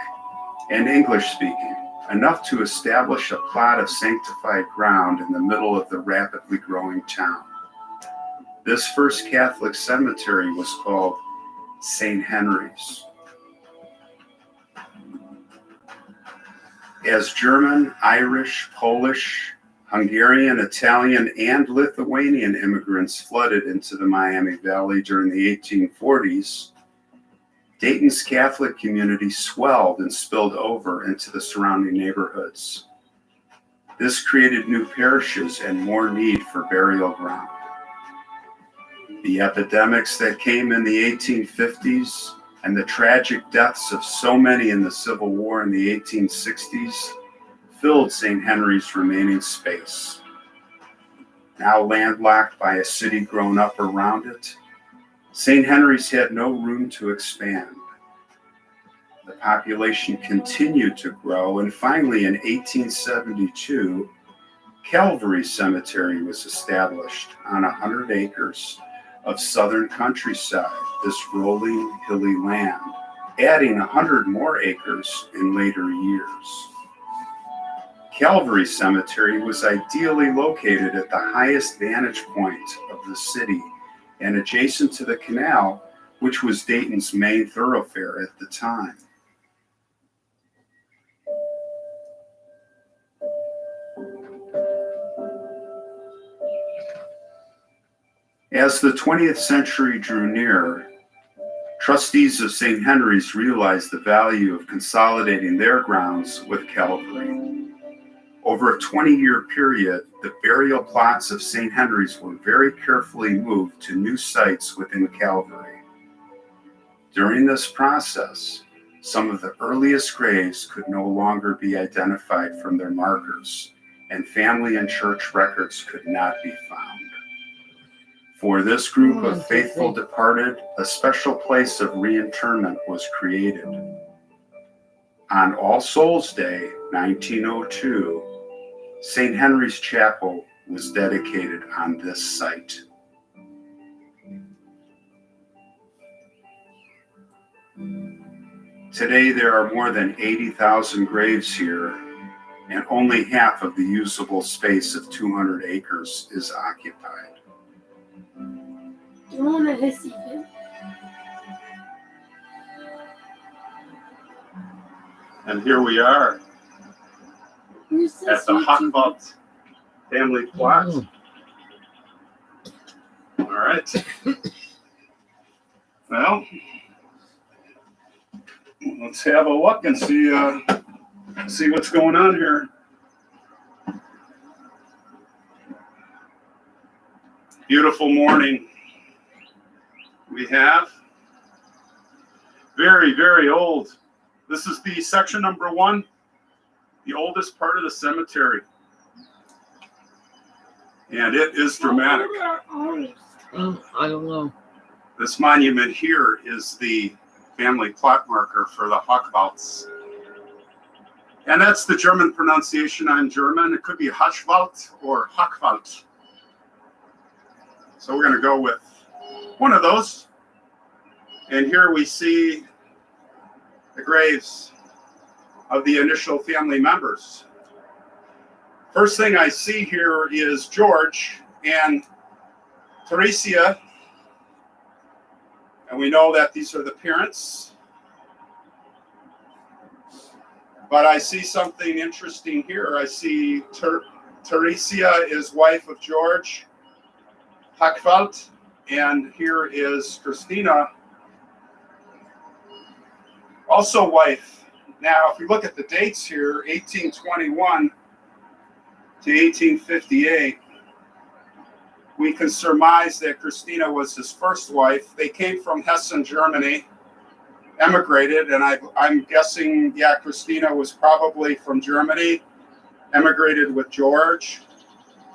[SPEAKER 3] and English-speaking, enough to establish a plot of sanctified ground in the middle of the rapidly growing town. This first Catholic cemetery was called St. Henry's. As German, Irish, Polish, Hungarian, Italian, and Lithuanian immigrants flooded into the Miami Valley during the 1840s, Dayton's Catholic community swelled and spilled over into the surrounding neighborhoods. This created new parishes and more need for burial ground. The epidemics that came in the 1850s and the tragic deaths of so many in the Civil War in the 1860s filled St. Henry's remaining space. Now landlocked by a city grown up around it, St. Henry's had no room to expand. The population continued to grow, and finally in 1872, Calvary Cemetery was established on 100 acres of southern countryside, this rolling, hilly land, adding 100 more acres in later years. Calvary Cemetery was ideally located at the highest vantage point of the city and adjacent to the canal, which was Dayton's main thoroughfare at the time. As the 20th century drew near, trustees of St. Henry's realized the value of consolidating their grounds with Calvary. Over a 20-year period, the burial plots of St. Henry's were very carefully moved to new sites within Calvary. During this process, some of the earliest graves could no longer be identified from their markers, and family and church records could not be found. For this group of faithful departed, a special place of reinterment was created. On All Souls Day, 1902, St. Henry's Chapel was dedicated on this site. Today, there are more than 80,000 graves here, and only half of the usable space of 200 acres is occupied.
[SPEAKER 6] I want a hissy fit.
[SPEAKER 3] And here we are
[SPEAKER 6] Who's this
[SPEAKER 3] at the
[SPEAKER 6] YouTuber?
[SPEAKER 3] Hochbalt family plot. All right. Well, let's have a look and see what's going on here. Beautiful morning. We have very, very old. This is the section number 1, the oldest part of the cemetery. And it is dramatic.
[SPEAKER 6] How old are ours?
[SPEAKER 4] I don't know.
[SPEAKER 3] This monument here is the family plot marker for the Hochbalts. And that's the German pronunciation. I'm German. It could be Haschwald or Hackwald. So we're going to go with one of those. And here we see the graves of the initial family members. First thing I see here is George and Theresia. And we know that these are the parents. But I see something interesting here. I see Theresia is wife of George Hackwald, and here is Christina, also wife. Now, if we look at the dates here, 1821 to 1858, we can surmise that Christina was his first wife. They came from Hessen, Germany, emigrated, and I'm guessing, yeah, Christina was probably from Germany, emigrated with George.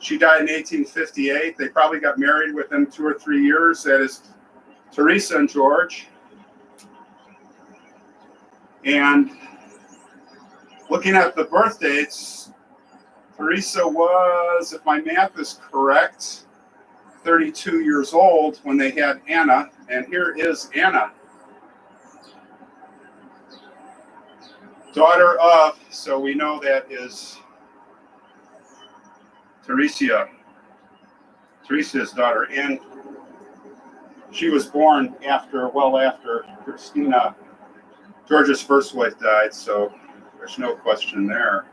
[SPEAKER 3] She died in 1858. They probably got married within 2 or 3 years. That is Teresa and George. And looking at the birth dates, Teresa was, if my math is correct, 32 years old when they had Anna. And here is Anna. Daughter of, so we know that is Teresia's daughter, and she was born well after Christina, George's first wife, died, so there's no question there.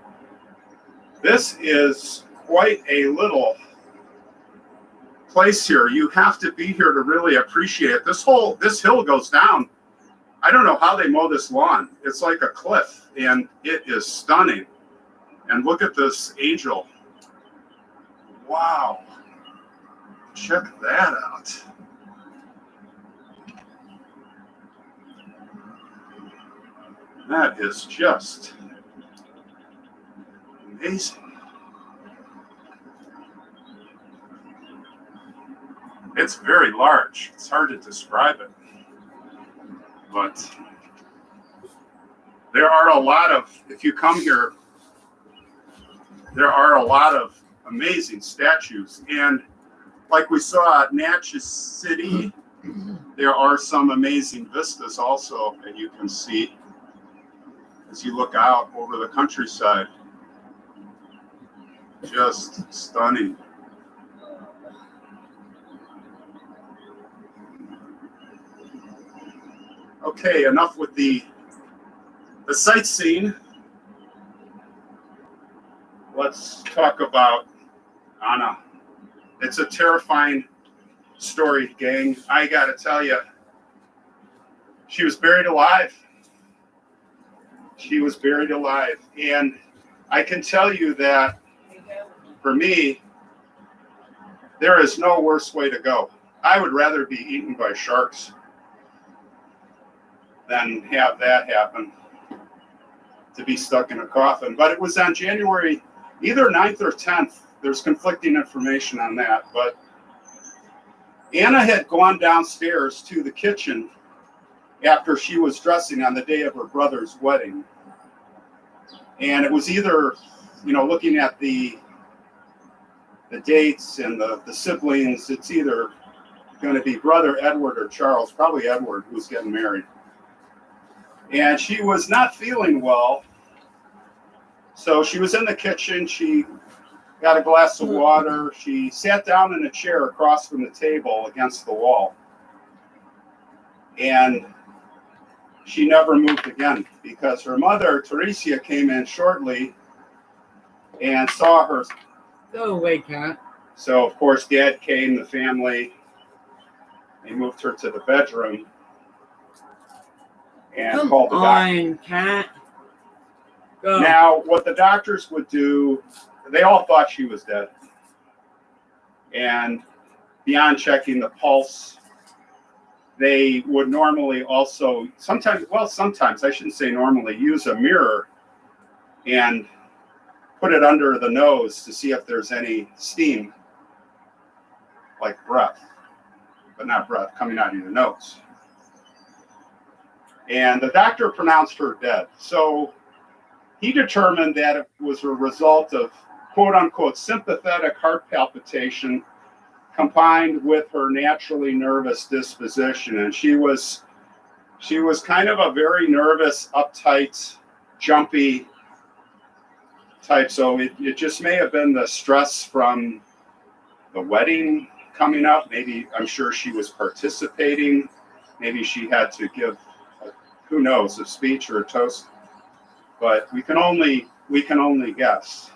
[SPEAKER 3] This is quite a little place here. You have to be here to really appreciate it. This hill goes down. I don't know how they mow this lawn. It's like a cliff, and it is stunning. And look at this angel. Wow. Check that out. That is just amazing. It's very large. It's hard to describe it. But there are a lot of, if you come here, there are a lot of amazing statues. And like we saw at Natchez City, there are some amazing vistas also that you can see as you look out over the countryside. Just stunning. Okay, enough with the sightseeing. Let's talk about Anna. It's a terrifying story, gang. I gotta tell you, she was buried alive. She was buried alive. And I can tell you that for me, there is no worse way to go. I would rather be eaten by sharks than have that happen, to be stuck in a coffin. But it was on January either 9th or 10th. There's conflicting information on that. But Anna had gone downstairs to the kitchen after she was dressing on the day of her brother's wedding. And it was either, looking at the dates and the siblings, it's either going to be brother Edward or Charles, probably Edward, who's getting married. And she was not feeling well. So she was in the kitchen. She got a glass of water. She sat down in a chair across from the table against the wall. And she never moved again because her mother, Theresia, came in shortly and saw her.
[SPEAKER 4] Go away, cat.
[SPEAKER 3] So, of course, Dad came, the family. They moved her to the bedroom and called the doctor.
[SPEAKER 4] Cat. Go.
[SPEAKER 3] Now, what the doctors would do, they all thought she was dead. And beyond checking the pulse, they would normally also, sometimes, I shouldn't say normally, use a mirror and put it under the nose to see if there's any steam, like breath, but not breath coming out of your nose. And the doctor pronounced her dead. So He determined that it was a result of quote unquote sympathetic heart palpitation combined with her naturally nervous disposition. And she was kind of a very nervous, uptight, jumpy type. So it just may have been the stress from the wedding coming up. Maybe, I'm sure she was participating. Maybe she had to give, who knows, a speech or a toast. But we can only guess.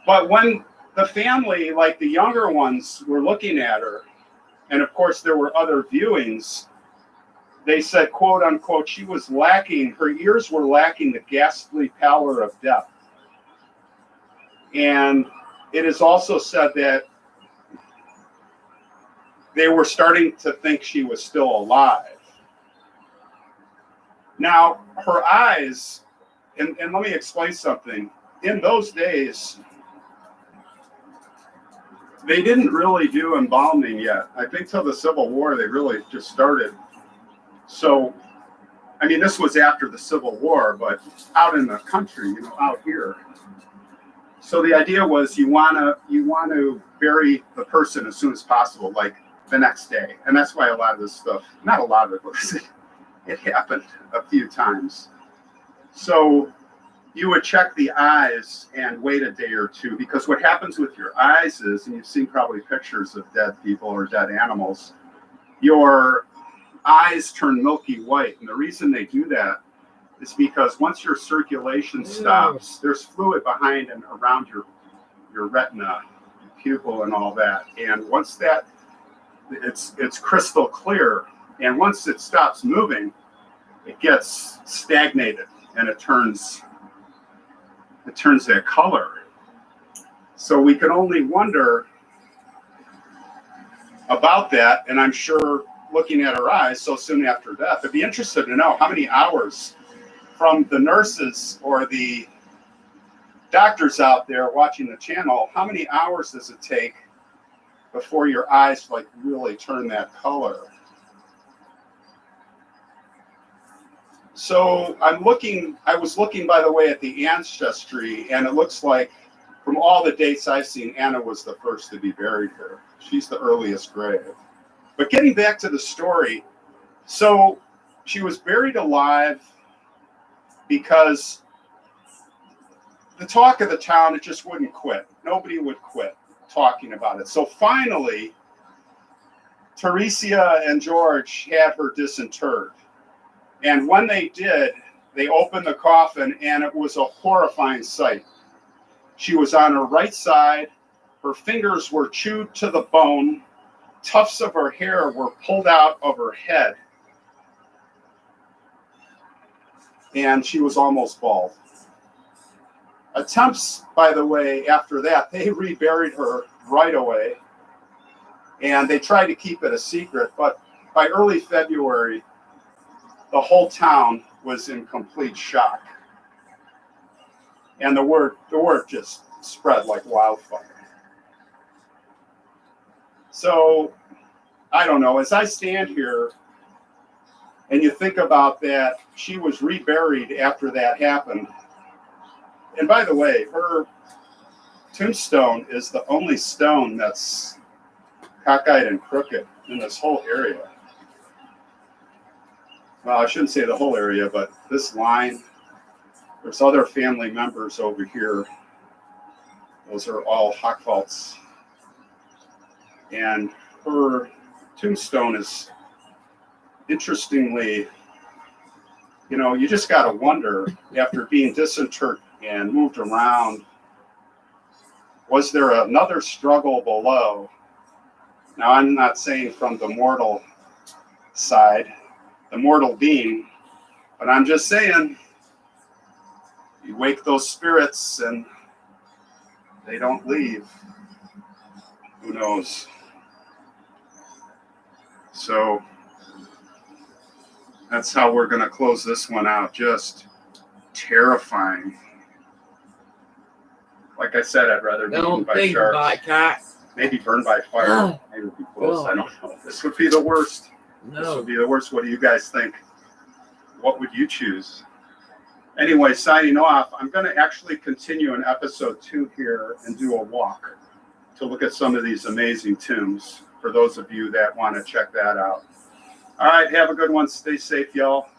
[SPEAKER 3] But when the family, like the younger ones, were looking at her, and of course there were other viewings, they said, quote unquote, she was lacking, her ears were lacking the ghastly pallor of death. And it is also said that they were starting to think she was still alive. Now, her eyes, and let me explain something. In those days, they didn't really do embalming yet. I think till the Civil War, they really just started. So, I mean, this was after the Civil War, but out in the country, you know, out here. So the idea was you want to bury the person as soon as possible, like the next day. And that's why a lot of this stuff, not a lot of it, but it happened a few times. So you would check the eyes and wait a day or two, because what happens with your eyes is, and you've seen probably pictures of dead people or dead animals, your eyes turn milky white. And the reason they do that is because once your circulation stops, there's fluid behind and around your retina, pupil, and all that. And once that, it's crystal clear. And once it stops moving, it gets stagnated and it turns that color. So we can only wonder about that. And I'm sure looking at her eyes so soon after death, I'd be interested to know how many hours from the nurses or the doctors out there watching the channel, how many hours does it take before your eyes like really turn that color? So I was looking, by the way, at the ancestry, and it looks like from all the dates I've seen, Anna was the first to be buried here. She's the earliest grave. But getting back to the story, so she was buried alive because the talk of the town, it just wouldn't quit. Nobody would quit talking about it. So finally, Teresia and George had her disinterred. And when they did, they opened the coffin, and it was a horrifying sight. She was on her right side. Her fingers were chewed to the bone. Tufts of her hair were pulled out of her head. And she was almost bald. Attempts, by the way, after that, they reburied her right away. And they tried to keep it a secret. But by early February, the whole town was in complete shock. And the word just spread like wildfire. So, I don't know, as I stand here and you think about that, she was reburied after that happened. And by the way, her tombstone is the only stone that's cockeyed and crooked in this whole area. Well, I shouldn't say the whole area, but this line, there's other family members over here. Those are all Hochwaldts. And her tombstone is, interestingly, you know, you just got to wonder, after being disinterred and moved around, was there another struggle below? Now, I'm not saying from the mortal side, the mortal being, but I'm just saying, you wake those spirits and they don't leave. Who knows? So that's how we're going to close this one out. Just terrifying. Like I said, I'd rather be eaten by sharks. Maybe burned by fire. Maybe it'd be close. I don't know. This would be the worst. This would be the worst. What do you guys think? What would you choose? Anyway, signing off. I'm going to actually continue in episode 2 here and do a walk to look at some of these amazing tombs for those of you that want to check that out. All right, have a good one. Stay safe, y'all.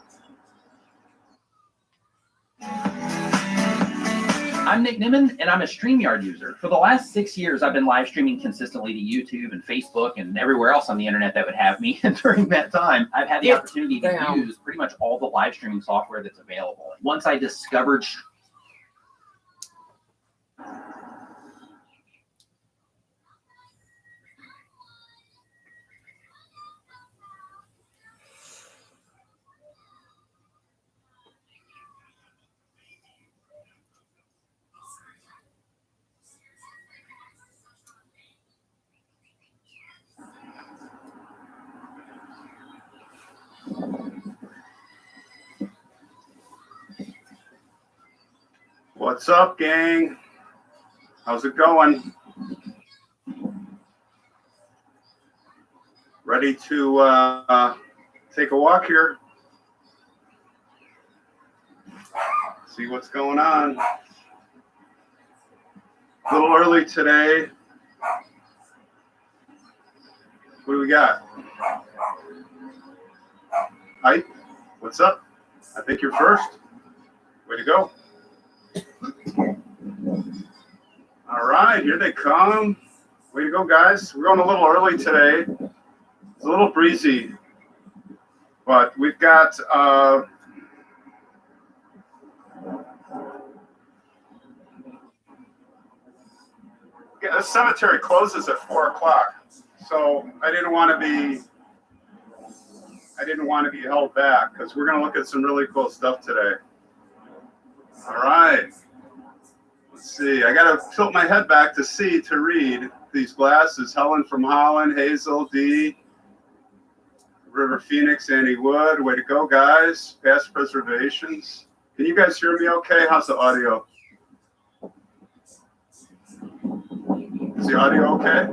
[SPEAKER 11] I'm Nick Nimmin, and I'm a StreamYard user. For the last 6 years, I've been live streaming consistently to YouTube and Facebook and everywhere else on the internet that would have me. And during that time, I've had the opportunity to use pretty much all the live streaming software that's available. Once I discovered
[SPEAKER 3] What's up, gang? How's it going? Ready to take a walk here? See what's going on. A little early today. What do we got? Hi, what's up? I think you're first. Way to go. All right, here they come. Way to go, guys. We're going a little early today. It's a little breezy, but we've got the cemetery closes at 4 o'clock, so I didn't want to be held back because we're going to look at some really cool stuff today. All right. Let's see. I got to tilt my head back to see to read these glasses. Helen from Holland, Hazel D, River Phoenix, Annie Wood. Way to go, guys. Past preservations. Can you guys hear me okay? How's the audio? Is the audio okay?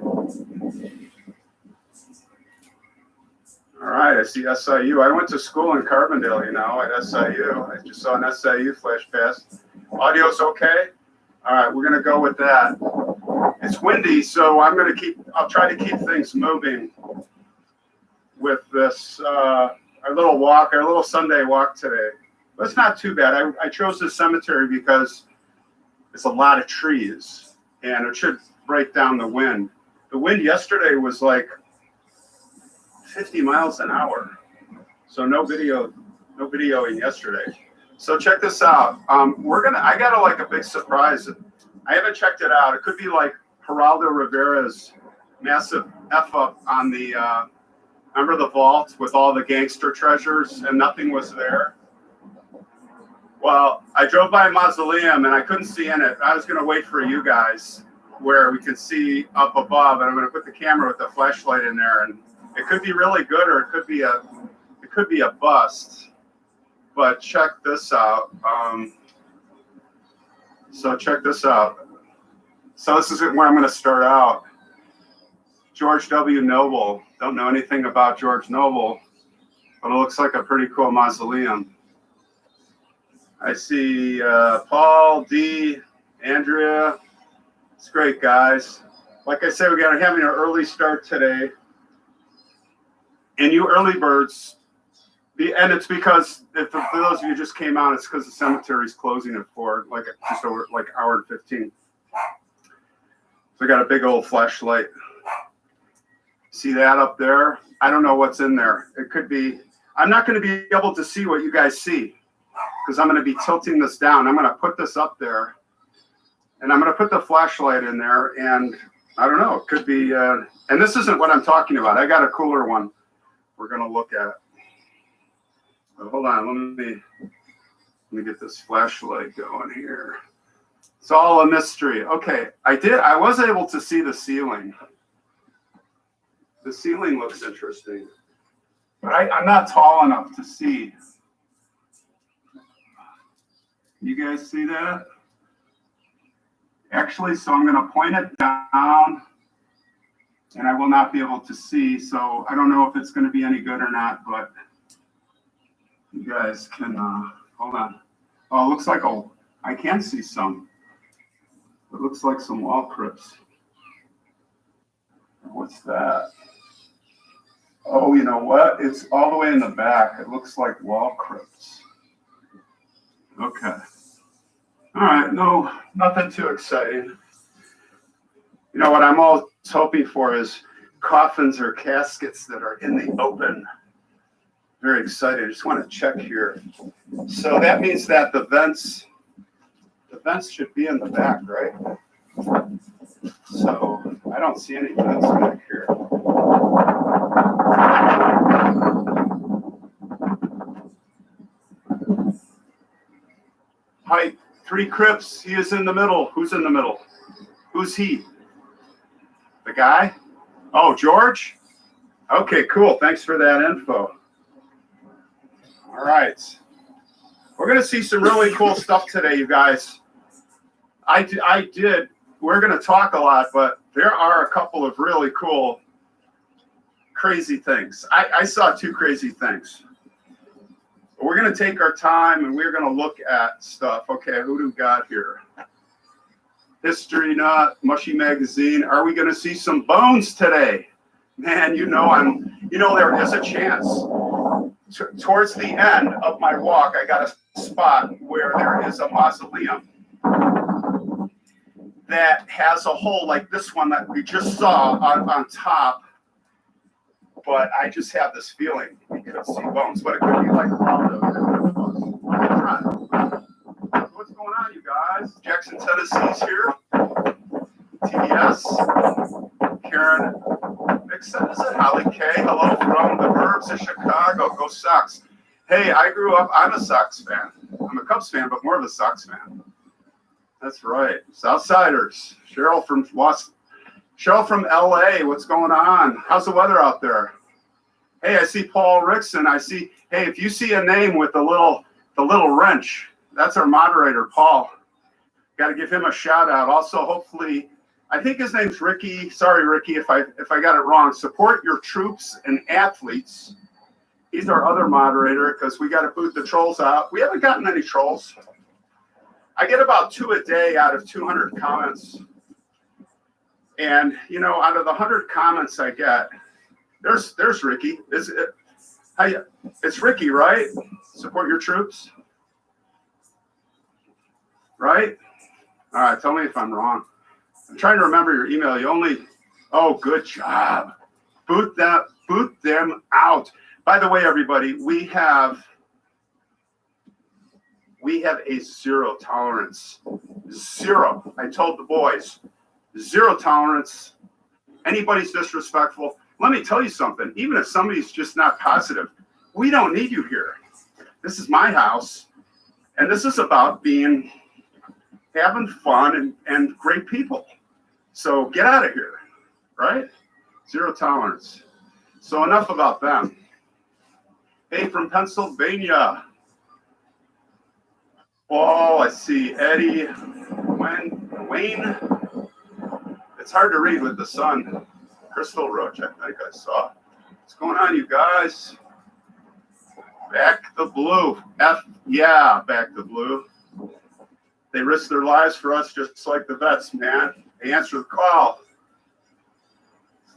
[SPEAKER 3] All right, I see SIU. I went to school in Carbondale, at SIU. I just saw an SIU flash past. Audio's okay? All right, we're going to go with that. It's windy, so I'll try to keep things moving with this, our little Sunday walk today. But it's not too bad. I chose this cemetery because it's a lot of trees, and it should break down the wind. The wind yesterday was like 50 miles an hour. So no videoing yesterday. So check this out. I got a big surprise. I haven't checked it out. It could be like Geraldo Rivera's massive F up on the, remember the vault with all the gangster treasures and nothing was there? Well, I drove by a mausoleum and I couldn't see in it. I was going to wait for you guys where we can see up above, and I'm going to put the camera with the flashlight in there, and it could be really good or it could be a bust. But check this out. So check this out. So this is where I'm going to start out. George W. Noble. Don't know anything about George Noble, but it looks like a pretty cool mausoleum. I see Paul, D, Andrea. It's great, guys. Like I said, we're having an early start today. And you early birds, and it's because, for those of you who just came out, it's because the cemetery's closing at 4, just over hour and 15. So I got a big old flashlight. See that up there? I don't know what's in there. It could be, I'm not going to be able to see what you guys see because I'm going to be tilting this down. I'm going to put this up there and I'm going to put the flashlight in there, and I don't know, it could be, and this isn't what I'm talking about. I got a cooler one we're going to look at. So hold on, let me get this flashlight going here. It's all a mystery. Okay, I was able to see the ceiling. The ceiling looks interesting, but I'm not tall enough to see. You guys see that? Actually, so I'm going to point it down, and I will not be able to see, so I don't know if it's going to be any good or not, but you guys can, hold on. Oh, it looks like I can see some. It looks like some wall crypts. What's that? Oh, you know what? It's all the way in the back. It looks like wall crypts. Okay. All right. No, nothing too exciting. You know what I'm always hoping for is coffins or caskets that are in the open. Very excited. I just want to check here. So that means that the vents should be in the back, right? So I don't see any vents back here. Hi, 3 crypts. He is in the middle. Who's in the middle? Who's he? The guy? Oh, George? Okay, cool. Thanks for that info. All right. We're going to see some really cool stuff today, you guys. We're going to talk a lot, but there are a couple of really cool, crazy things. I saw 2 crazy things. We're going to take our time and we're going to look at stuff. Okay, who do we got here? History Nut, Mushy Magazine. Are we going to see some bones today? Man, there is a chance. Towards the end of my walk, I got a spot where there is a mausoleum that has a hole like this one that we just saw on top. But I just have this feeling we could see bones, but it could be like around what's going on, you guys? Jackson, Tennessee's here. TDS. Karen Mixon, is it? Holly K. Hello from the burbs of Chicago. Go Sox. Hey, I'm a Sox fan. I'm a Cubs fan, but more of a Sox fan. That's right. Southsiders. Cheryl from LA, what's going on? How's the weather out there? Hey, I see Paul Rickson. Hey, if you see a name with the little wrench, that's our moderator, Paul. Got to give him a shout out. Also, hopefully, I think his name's Ricky. Sorry, Ricky, if I got it wrong. Support your troops and athletes. He's our other moderator because we got to boot the trolls out. We haven't gotten any trolls. I get about 2 a day out of 200 comments. And, out of the 100 comments I get, there's Ricky. It's Ricky, right? Support your troops. Right? All right, tell me if I'm wrong. I'm trying to remember your email. Oh, good job. Boot them out. By the way, everybody, we have a 0 tolerance. 0. I told the boys, 0 tolerance. Anybody's disrespectful. Let me tell you something. Even if somebody's just not positive, we don't need you here. This is my house, and this is about having fun and great people. So get out of here, right? 0 tolerance. So enough about them. Hey, from Pennsylvania. Oh, I see Eddie, Wayne. It's hard to read with the sun. Crystal Roach, I think I saw. What's going on, you guys? Back the blue. Back the blue. They risk their lives for us just like the vets, man. They answer the call.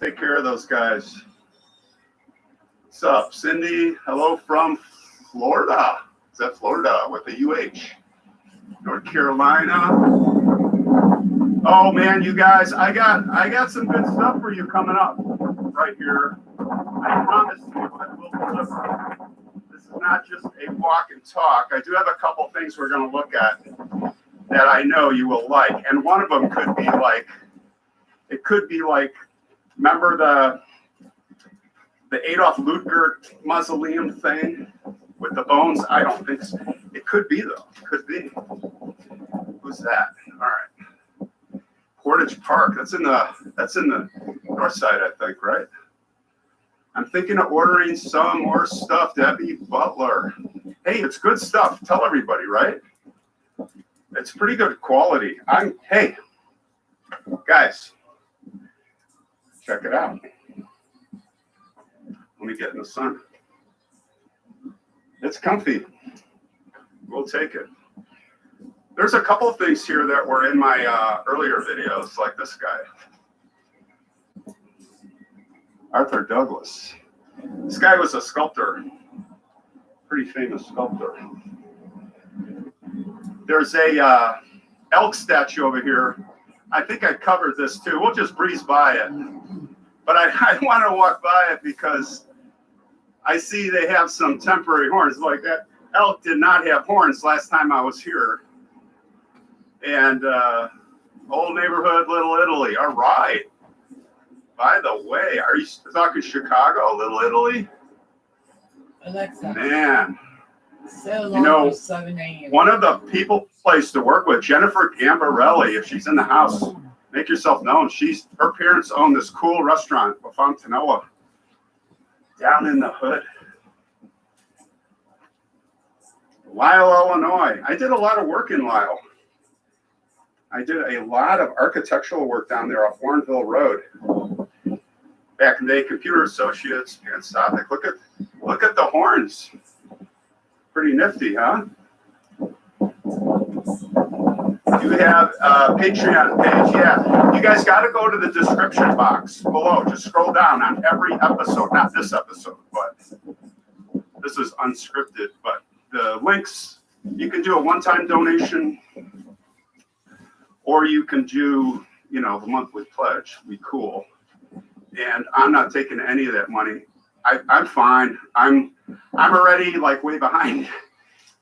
[SPEAKER 3] Take care of those guys. What's up, Cindy? Hello from Florida. Is that Florida with a UH? North Carolina. Oh man, you guys, I got some good stuff for you coming up right here. I promise you I will deliver. This is not just a walk and talk. I do have a couple things we're going to look at that I know you will like, and one of them could be like, remember the Adolf Lutgert mausoleum thing with the bones? I don't think so. It could be though. Could be. Who's that? All right. Portage Park. That's in the north side, I think, right? I'm thinking of ordering some more stuff. Debbie Butler. Hey, it's good stuff. Tell everybody, right? It's pretty good quality. Hey, guys, check it out. Let me get in the sun. It's comfy. We'll take it. There's a couple of things here that were in my earlier videos, like this guy. Arthur Douglas. This guy was a sculptor, pretty famous sculptor. There's a elk statue over here. I think I covered this too. We'll just breeze by it. But I want to walk by it because I see they have some temporary horns. Like that elk did not have horns last time I was here. And old neighborhood, Little Italy. All right. By the way, are you talking Chicago, Little Italy?
[SPEAKER 12] Alexa.
[SPEAKER 3] Man.
[SPEAKER 12] So
[SPEAKER 3] You know,
[SPEAKER 12] 7 a.m.
[SPEAKER 3] one of the people place to work with, Jennifer Gambarelli, if she's in the house, make yourself known. Her parents own this cool restaurant, La Fontanella, down in the hood. Lisle, Illinois. I did a lot of work in Lisle. I did a lot of architectural work down there off Warrenville Road. Back in the day, Computer Associates, Panasonic. Look at the horns. Pretty nifty, huh? You have a Patreon page, yeah. You guys got to go to the description box below. Just scroll down on every episode. Not this episode, but this is unscripted. But the links, you can do a one-time donation, or you can do, the monthly pledge. Be cool. And I'm not taking any of that money. I'm fine. I'm already like way behind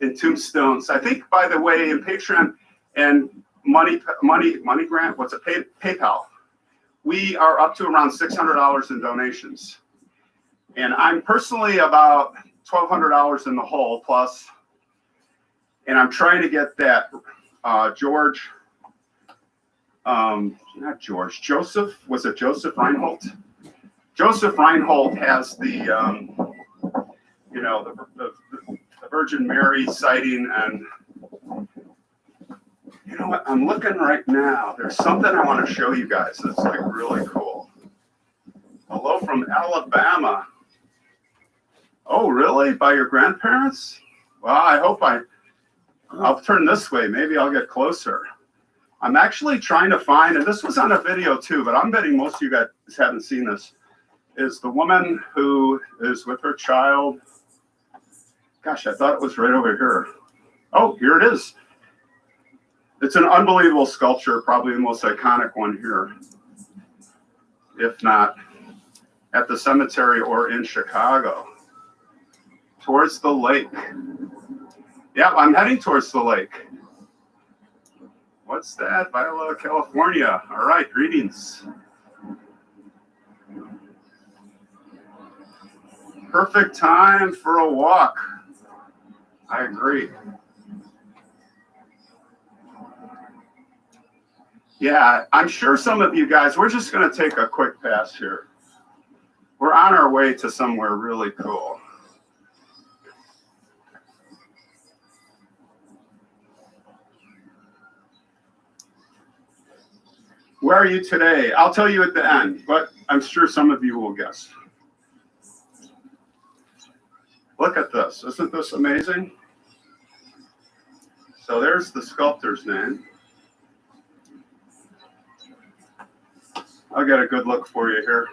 [SPEAKER 3] in tombstones. I think, by the way, in Patreon and money grant, what's it? PayPal. We are up to around $600 in donations, and I'm personally about $1,200 in the hole plus. And I'm trying to get that Joseph. Was it Joseph Reinhold? Joseph Reinhold has the Virgin Mary sighting, and you know what? I'm looking right now. There's something I want to show you guys that's like really cool. Hello from Alabama. Oh, really? By your grandparents? Well, I hope I'll turn this way. Maybe I'll get closer. I'm actually trying to find, and this was on a video too, but I'm betting most of you guys haven't seen this, is the woman who is with her child. Gosh, I thought it was right over here. Oh, here it is. It's an unbelievable sculpture, probably the most iconic one here, if not at the cemetery or in Chicago. Towards the lake. Yeah, I'm heading towards the lake. What's that? Viola, California. All right, greetings. Perfect time for a walk. I agree. Yeah, I'm sure some of you guys, we're just going to take a quick pass here. We're on our way to somewhere really cool. Where are you today? I'll tell you at the end, but I'm sure some of you will guess. Look at this. Isn't this amazing? So there's the sculptor's name. I'll get a good look for you here.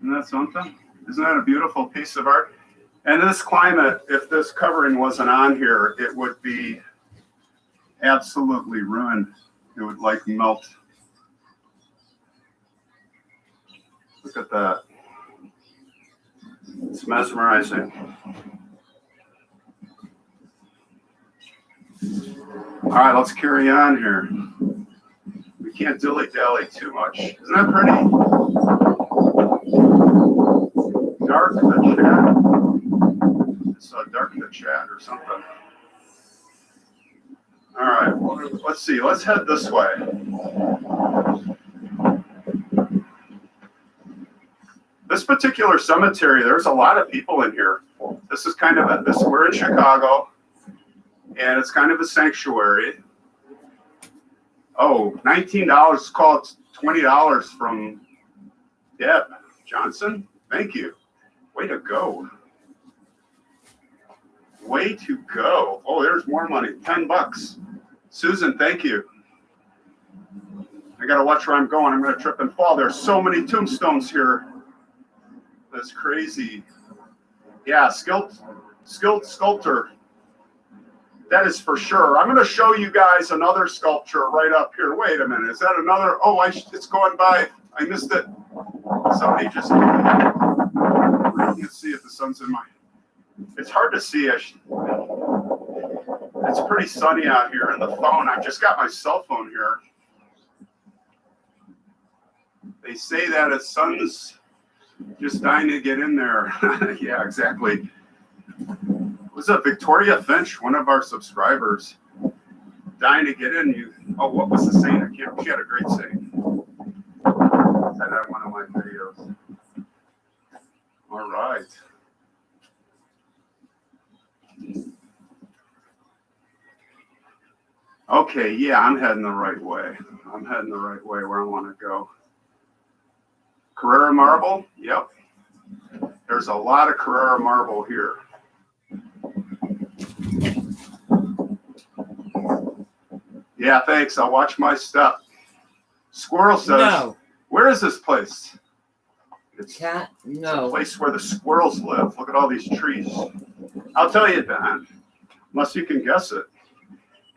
[SPEAKER 3] Isn't that something? Isn't that a beautiful piece of art? And this climate, if this covering wasn't on here, it would be absolutely ruined. It would like melt. Look at that. It's mesmerizing. All right, let's carry on here. We can't dilly-dally too much. Isn't that pretty? Dark the chat. It's dark the chat or something. All right, well, let's see. Let's head this way. This particular cemetery, there's a lot of people in here. This is kind of we're in Chicago, and it's kind of a sanctuary. Oh, $19, call it $20 from Deb Johnson. Thank you. Way to go. Way to go. Oh, there's more money. $10. Susan, thank you. I got to watch where I'm going. I'm going to trip and fall. There's so many tombstones here. That's crazy. Yeah, skilled sculptor. That is for sure. I'm going to show you guys another sculpture right up here. Wait a minute. Is that another? Oh, it's going by. I missed it. Somebody just. I can't see if the sun's in my. It's hard to see. It's pretty sunny out here, and the phone. I've just got my cell phone here. They say that a sun's just dying to get in there. Yeah, exactly. Was it Victoria Finch, one of our subscribers, dying to get in? What was the saying? I can't. She had a great saying. I said that in one of my videos. All right. Okay, yeah, I'm heading the right way. I'm heading the right way where I want to go. Carrara marble? Yep. There's a lot of Carrara marble here. Yeah, thanks. I'll watch my step. Squirrel says, no. Where is this place? It's a place where the squirrels live. Look at all these trees. I'll tell you, Dan, unless you can guess it.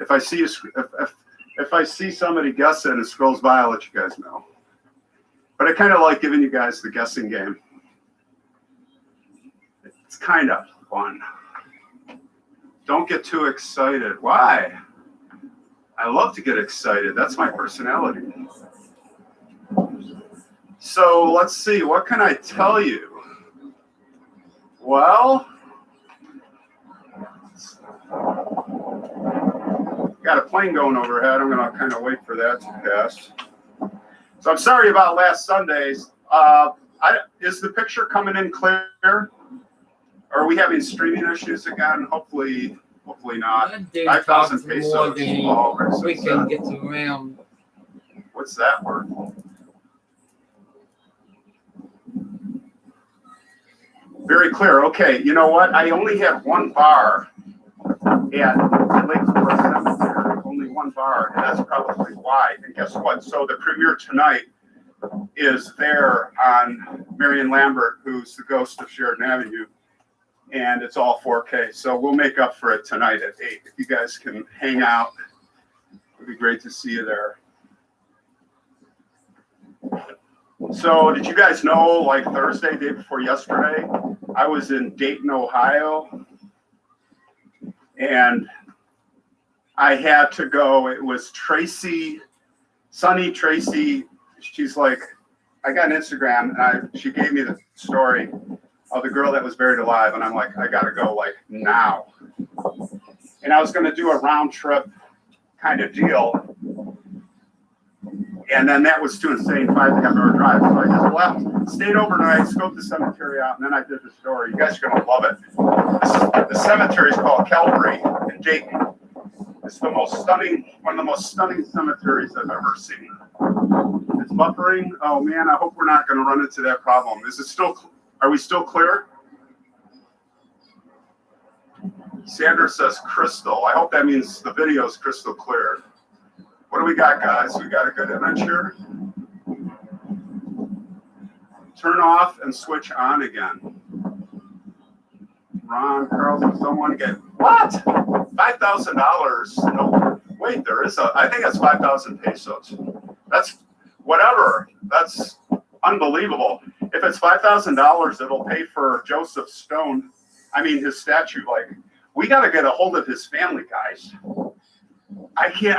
[SPEAKER 3] If I see if I see somebody guess it and it scrolls by, I'll let you guys know. But I kind of like giving you guys the guessing game. It's kind of fun. Don't get too excited. Why? I love to get excited. That's my personality. So let's see. What can I tell you? Well, got a plane going overhead. I'm going to kind of wait for that to pass. So I'm sorry about last Sunday's. Is the picture coming in clear? Are we having streaming issues again? Hopefully not. 5,000 pesos.
[SPEAKER 12] We can get around.
[SPEAKER 3] What's that worth? Very clear. Okay, you know what? I only had one bar at Lake Forest Cemetery. Only one bar, and that's probably why. And guess what? So the premiere tonight is there on Marion Lambert, who's the ghost of Sheridan Avenue. And it's all 4K. So we'll make up for it tonight at 8. If you guys can hang out, it'd be great to see you there. So did you guys know, like Thursday, day before yesterday, I was in Dayton, Ohio, and I had to go. It was Sunny Tracy. She's like, I got an Instagram, and she gave me the story of the girl that was buried alive, and I'm like, I gotta go like now. And I was gonna do a round trip kind of deal, and then that was too insane, 5.5-hour drive. So I just left, stayed overnight, scoped the cemetery out, and then I did the story. You guys are gonna love it. The cemetery is called Calvary in Dayton. It's the most stunning, one of the most stunning cemeteries I've ever seen. It's buffering. Oh man, I hope we're not gonna run into that problem. Is it still? Are we still clear? Sandra says crystal. I hope that means the video is crystal clear. What do we got, guys? We got a good image here. Turn off and switch on again. Ron, Carl, did someone get what? $5,000? No, wait, there is I think that's 5,000 pesos. That's whatever. That's unbelievable. If it's $5,000, it'll pay for Joseph Stone. I mean, his statue. Like, we got to get a hold of his family, guys. I can't.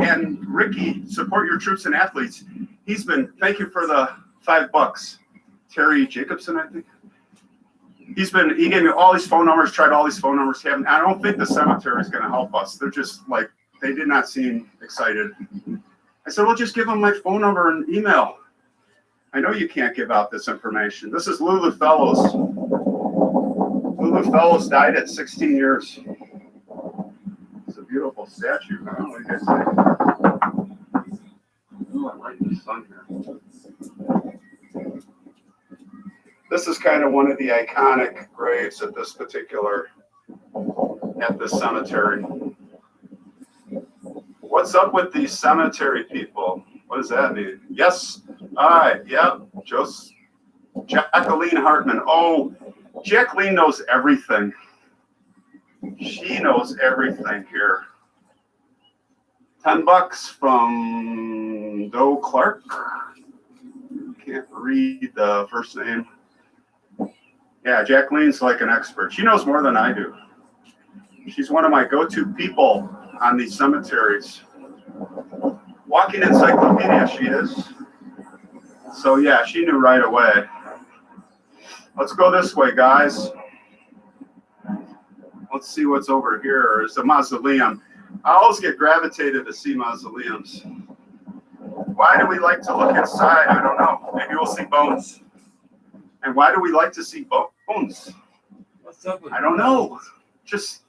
[SPEAKER 3] And Ricky, support your troops and athletes. He's been. Thank you for the $5. Terry Jacobson, I think. He gave me all these phone numbers. Tried all these phone numbers. I don't think the cemetery is going to help us. They're just like, they did not seem excited. I said, well, just give them my phone number and email. I know you can't give out this information. This is Lulu Fellows. Lulu Fellows died at 16 years. It's a beautiful statue. I don't know what you guys think. Ooh, I like the sun here. This is kind of one of the iconic graves at this particular at the cemetery. What's up with these cemetery people? What does that mean? Yes. All right. Yep. Just Jacqueline Hartman. Oh, Jacqueline knows everything. She knows everything here. $10 from Doe Clark. Can't read the first name. Yeah, Jacqueline's like an expert. She knows more than I do. She's one of my go-to people on these cemeteries. Walking encyclopedia, she is. So yeah, she knew right away. Let's go this way, guys. Let's see what's over here. There's a mausoleum. I always get gravitated to see mausoleums. Why do we like to look inside? I don't know. Maybe we'll see bones. And why do we like to see bones?
[SPEAKER 12] What's up with
[SPEAKER 3] I don't know. Just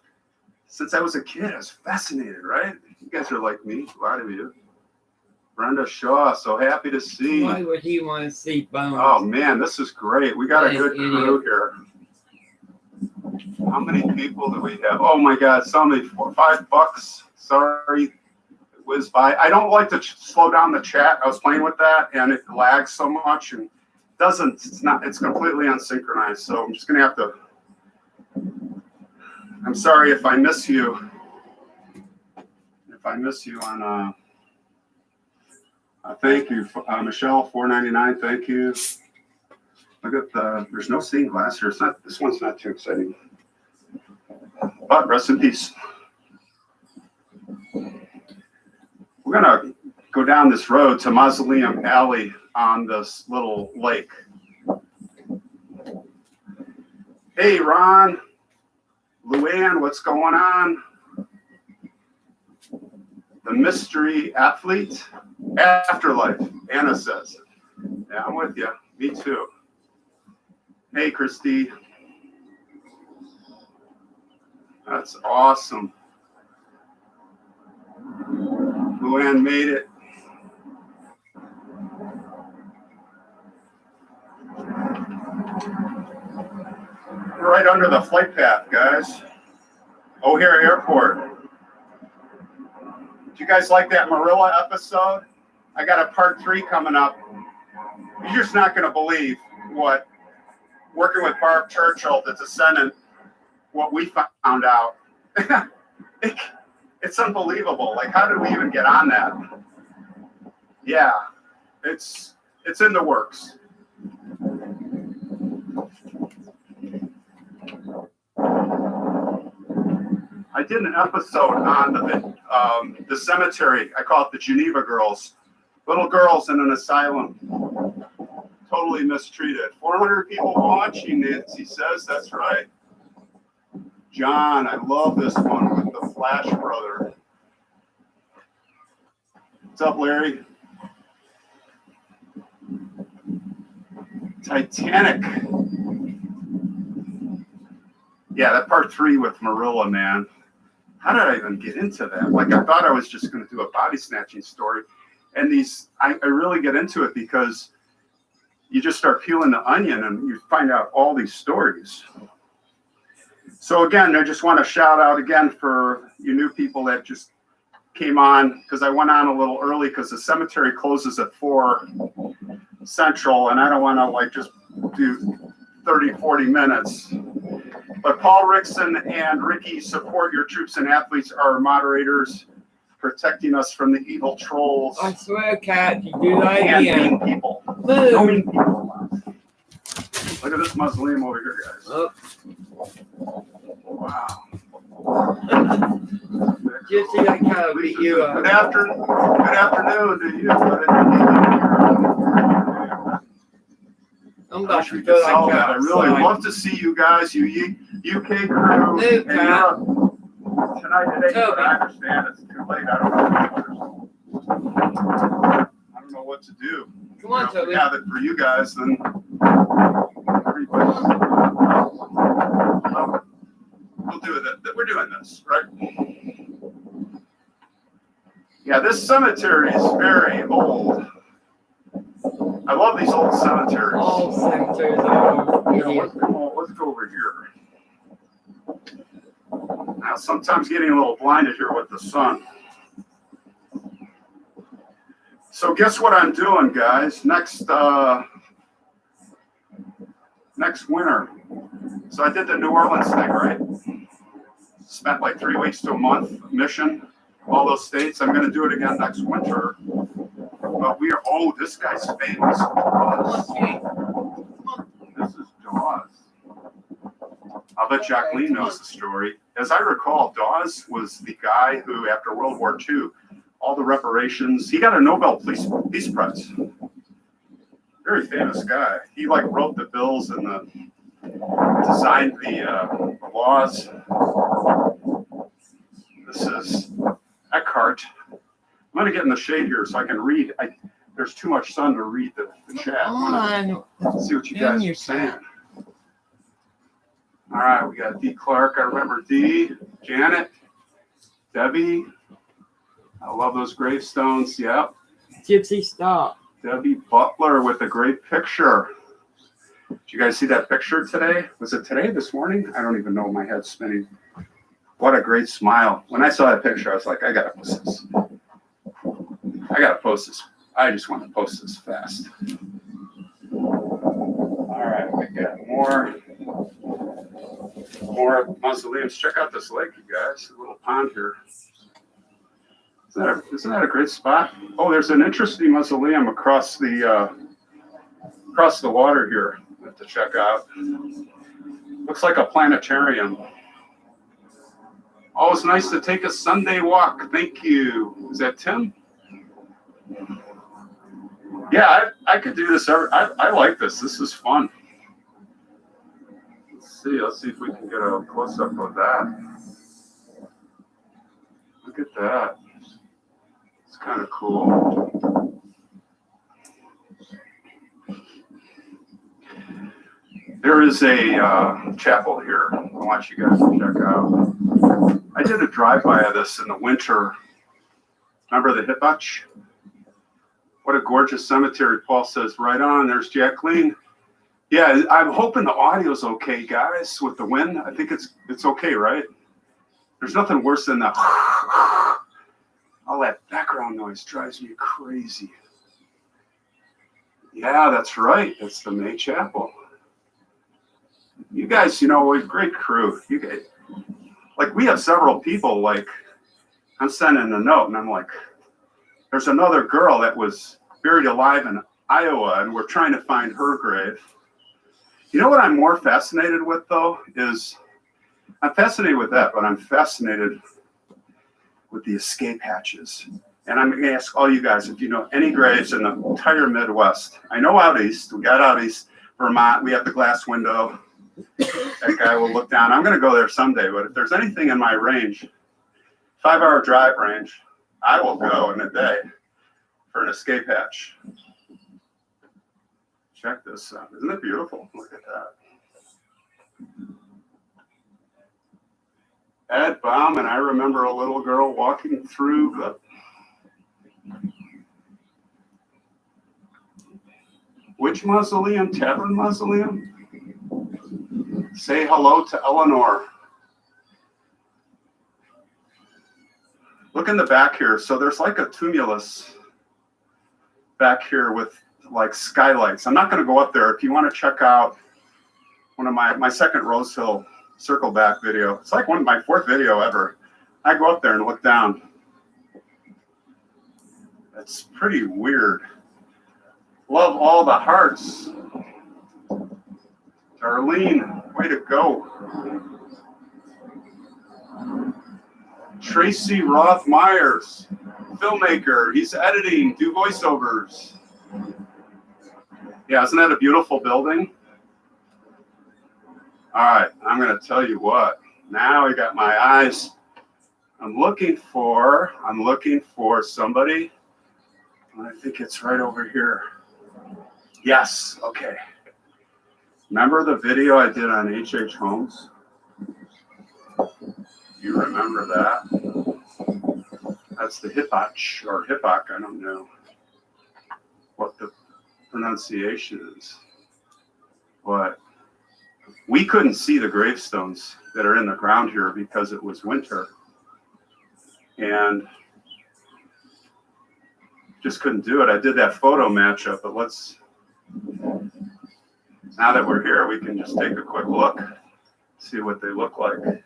[SPEAKER 3] since I was a kid, I was fascinated, right? You guys are like me, a lot of you. Brenda Shaw, so happy to see.
[SPEAKER 12] Why would he want to see bones?
[SPEAKER 3] Oh man, this is great. We got a good crew here. How many people do we have? Oh my God, so many, $5. Sorry, it whizzed by. I don't like to slow down the chat. I was playing with that and it lags so much and it's completely unsynchronized. So I'm just gonna have to, I'm sorry if I miss you. If I miss you on, thank you, Michelle, $4.99. Thank you. Look at there's no stained glass here. It's not, this one's not too exciting. But rest in peace. We're gonna go down this road to Mausoleum Alley on this little lake. Hey, Ron, Luann, what's going on? The mystery athlete, afterlife, Anna says. Yeah, I'm with you. Me too. Hey, Christy. That's awesome. Luann made it. We're right under the flight path, guys. O'Hare Airport. Did you guys like that Marilla episode? I got a part 3 coming up. You're just not going to believe what working with Barb Churchill, the descendant, what we found out. It's unbelievable. Like, how did we even get on that? Yeah, it's in the works. I did an episode on the cemetery. I call it the Geneva Girls. Little girls in an asylum. Totally mistreated. 400 people watching, Nancy says. That's right. John, I love this one with the Flash brother. What's up, Larry? Titanic. Yeah, that part 3 with Marilla, man. How did I even get into that? Like, I thought I was just going to do a body snatching story. And I really get into it because you just start peeling the onion and you find out all these stories. So again, I just want to shout out again for you new people that just came on, because I went on a little early because the cemetery closes at 4 Central and I don't want to like just do 30, 40 minutes. But Paul Rickson and Ricky Support Your Troops and Athletes are our moderators, protecting us from the evil trolls.
[SPEAKER 12] I swear, Cat, you do that
[SPEAKER 3] and
[SPEAKER 12] again.
[SPEAKER 3] mean people. No mean people. Look at this mausoleum over here, guys.
[SPEAKER 12] Oh.
[SPEAKER 3] Wow.
[SPEAKER 12] Just see that cat beat you up.
[SPEAKER 3] Good afternoon to you.
[SPEAKER 12] I'm
[SPEAKER 3] I
[SPEAKER 12] about
[SPEAKER 3] wish
[SPEAKER 12] to
[SPEAKER 3] we
[SPEAKER 12] go
[SPEAKER 3] could
[SPEAKER 12] like
[SPEAKER 3] solve that. I really
[SPEAKER 12] outside.
[SPEAKER 3] love to see you guys, you UK crew,
[SPEAKER 12] Hey,
[SPEAKER 3] and
[SPEAKER 12] Pat.
[SPEAKER 3] today,
[SPEAKER 12] Toby.
[SPEAKER 3] but I understand it's too late. I don't know what to do.
[SPEAKER 12] Come on,
[SPEAKER 3] If we
[SPEAKER 12] Toby.
[SPEAKER 3] have it for you guys, then everybody. We'll do it. We're doing this, right? Yeah, this cemetery is very old. I love these old cemeteries.
[SPEAKER 12] All cemeteries are
[SPEAKER 3] You know, let's go over here. Now, sometimes getting a little blinded here with the sun. So guess what I'm doing, guys? Next winter. So I did the New Orleans thing, right? Spent like 3 weeks to a month mission, all those states. I'm going to do it again next winter. But we are, oh, this guy's famous. This is Dawes. I'll bet Jacqueline knows the story. As I recall, Dawes was the guy who, after World War II, all the reparations, he got a Nobel Peace Prize. Very famous guy. He like wrote the bills and designed the laws. This is Eckhart. I'm going to get in the shade here so I can read. There's too much sun to read the chat. Let's see what you guys are saying. All right, we got D. Clark. I remember D. Janet. Debbie. I love those gravestones. Yep.
[SPEAKER 12] Gypsy, stop.
[SPEAKER 3] Debbie Butler with a great picture. Did you guys see that picture today? Was it today, this morning? I don't even know. My head's spinning. What a great smile. When I saw that picture, I was like, I got to post this. I got to post this. I just want to post this fast. All right, we got more mausoleums. Check out this lake, you guys. A little pond here. Isn't that a great spot? Oh, there's an interesting mausoleum across the water here. I have to check out. Looks like a planetarium. Oh, it's nice to take a Sunday walk. Thank you. Is that Tim? Yeah, I could do this. I like this. This is fun. Let's see if we can get a close-up of that. Look at that. It's kind of cool. There is a chapel here I want you guys to check out. I did a drive-by of this in the winter. Remember the Hippach? What a gorgeous cemetery. Paul says, right on. There's Jacqueline. Yeah, I'm hoping the audio's okay, guys, with the wind. I think it's okay, right? There's nothing worse than the all that background noise drives me crazy. Yeah, that's right. It's the May Chapel. You guys, we're a great crew. You guys, like, we have several people, like, I'm sending a note, and I'm like, there's another girl that was buried alive in Iowa, and we're trying to find her grave. You know what I'm more fascinated with, though, is I'm fascinated with that, but I'm fascinated with the escape hatches. And I'm going to ask all you guys if you know any graves in the entire Midwest. I know out east. We got out east, Vermont. We have the glass window. That guy will look down. I'm going to go there someday, but if there's anything in my range, 5-hour drive range, I will go in a day for an escape hatch. Check this out. Isn't it beautiful? Look at that. Ed Baum, and I remember a little girl walking through the which mausoleum? Tavern Mausoleum? Say hello to Eleanor. Look in the back here. So there's like a tumulus back here with like skylights. I'm not going to go up there. If you want to check out one of my second Rose Hill circle back video, it's like my 4th video ever. I go up there and look down. It's pretty weird. Love all the hearts. Darlene, way to go. Tracy Roth Myers, filmmaker. He's editing, do voiceovers. Yeah, isn't that a beautiful building? All right, I'm going to tell you what. Now I got my eyes. I'm looking for somebody. I think it's right over here. Yes, okay. Remember the video I did on H.H. Holmes? You remember that? That's the Hippach, or Hippach, I don't know what the pronunciation is. But We couldn't see the gravestones that are in the ground here because it was winter. And just couldn't do it. I did that photo matchup, but now that we're here, we can just take a quick look, see what they look like.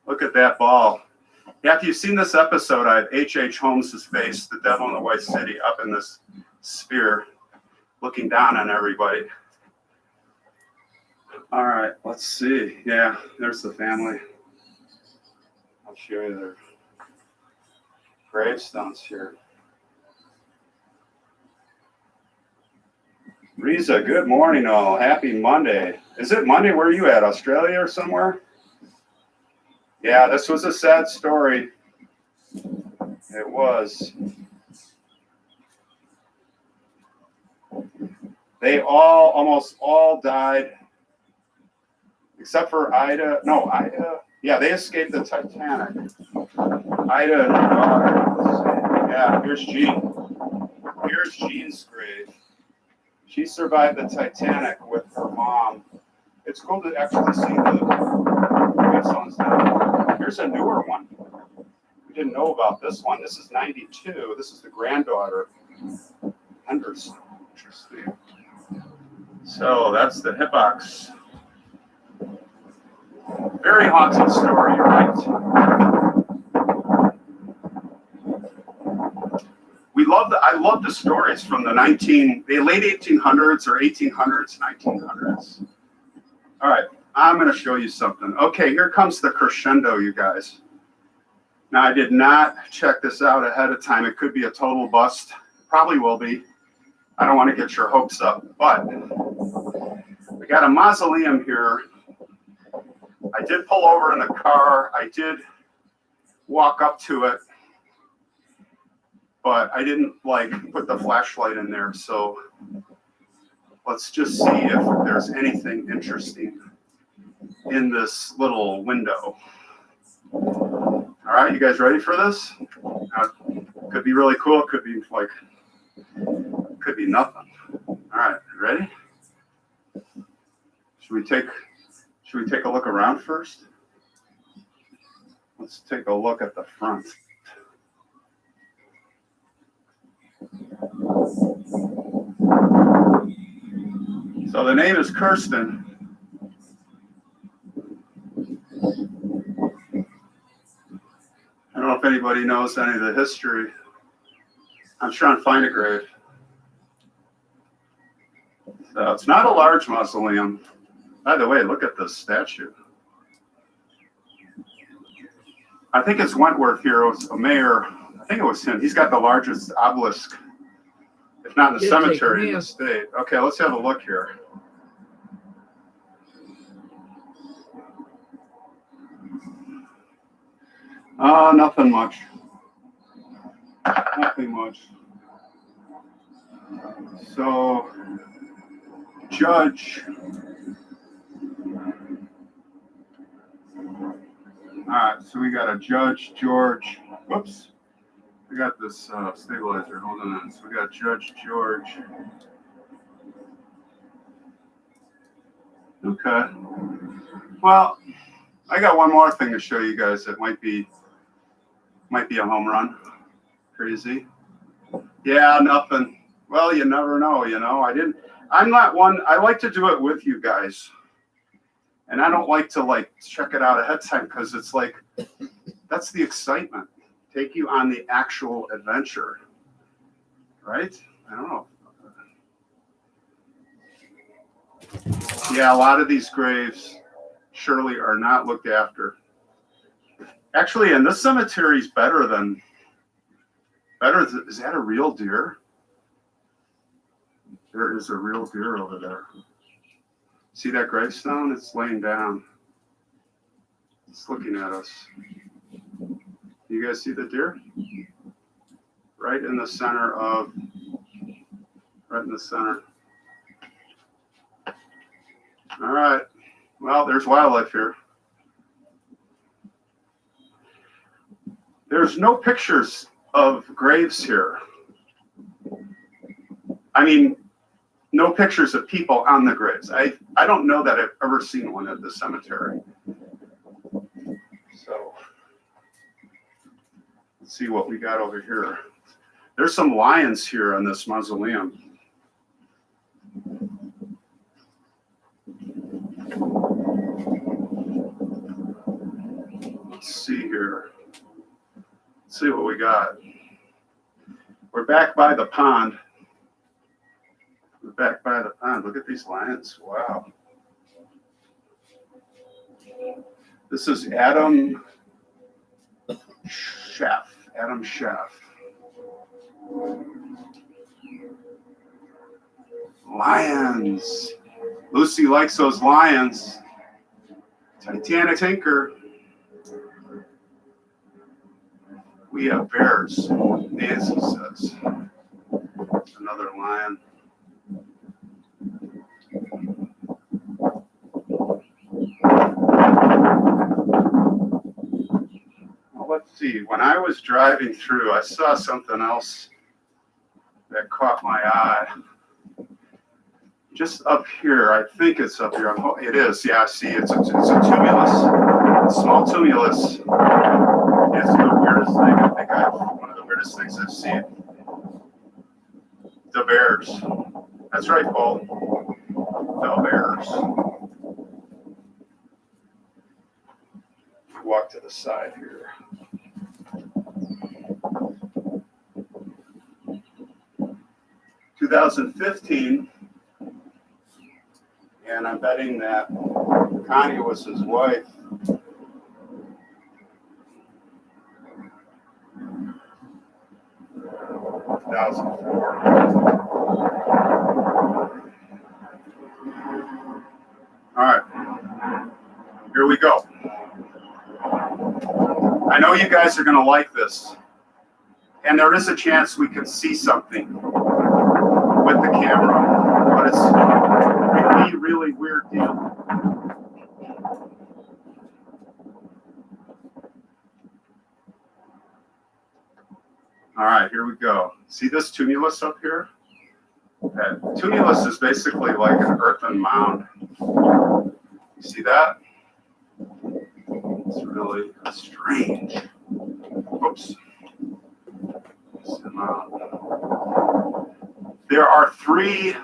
[SPEAKER 3] Look at that ball. Yeah, if you've seen this episode, I have H.H. Holmes' face, the devil in the White City, up in this sphere, looking down on everybody. All right, let's see. Yeah, there's the family. I'll show you their gravestones here. Riza, good morning all. Happy Monday. Is it Monday? Where are you at? Australia or somewhere? Yeah, this was a sad story. It was. They almost all died, except for Ida. No, Ida. Yeah, they escaped the Titanic. Ida and her daughter. Yeah, here's Jean. Here's Jean's grave. She survived the Titanic with her mom. It's cool to actually see the gravestones now. Here's a newer one. We didn't know about this one. This is 92. This is the granddaughter, Henderson. Interesting. So that's the Hippox. Very haunting story, you're right. I love the stories from the late 1800s or 1800s, 1900s. All right, I'm going to show you something. Okay, here comes the crescendo, you guys. Now, I did not check this out ahead of time. It could be a total bust. Probably will be. I don't want to get your hopes up, but we got a mausoleum here. I did pull over in the car. I did walk up to it, but I didn't put the flashlight in there. So let's just see if there's anything interesting in this little window. All right, you guys ready for this? Could be really cool. Could be nothing. All right, ready? Should we take a look around first? Let's take a look at the front. So the name is Kirsten. I don't know if anybody knows any of the history. I'm trying to find a grave. So it's not a large mausoleum. By the way, look at this statue. I think it's Wentworth here. It was a mayor. I think it was him. He's got the largest obelisk, if not in the cemetery in the state. Okay, let's have a look here. Nothing much. Nothing much. So, Judge. All right, so we got a Judge George. Whoops. We got this stabilizer. Hold on. So we got Judge George. Okay. Well, I got one more thing to show you guys that might be a home run. Crazy. Yeah, nothing. Well, you never know, I'm not one. I like to do it with you guys. And I don't like to check it out ahead of time because it's that's the excitement. Take you on the actual adventure. Right? I don't know. Yeah, a lot of these graves surely are not looked after. Actually, and this cemetery is better. Is that a real deer? There is a real deer over there. See that gravestone? It's laying down. It's looking at us. You guys see the deer? Right in the center. All right. Well, there's wildlife here. There's no pictures of graves here. I mean, no pictures of people on the graves. I don't know that I've ever seen one at the cemetery. So let's see what we got over here. There's some lions here on this mausoleum. Let's see here. Let's see what we got. We're back by the pond. We're back by the pond. Look at these lions. Wow. This is Adam Schaff. Adam Schaff. Lions. Lucy likes those lions. Titanic Tinker. We have bears, Nancy says. Another lion. Well, let's see. When I was driving through, I saw something else that caught my eye. Just up here, I think it's up here. It is, yeah, see, it's a tumulus, a small tumulus. It's the weirdest thing, I think one of the weirdest things I've seen. The bears. That's right, Paul. The bears. Walk to the side here. (2015), and I'm betting that Connie was his wife. All right, here we go. I know you guys are going to like this, and there is a chance we can see something with the camera, but it's a really weird deal. All right, here we go. See this tumulus up here? Okay. Tumulus is basically like an earthen mound. You see that? It's really strange. Oops. There are 3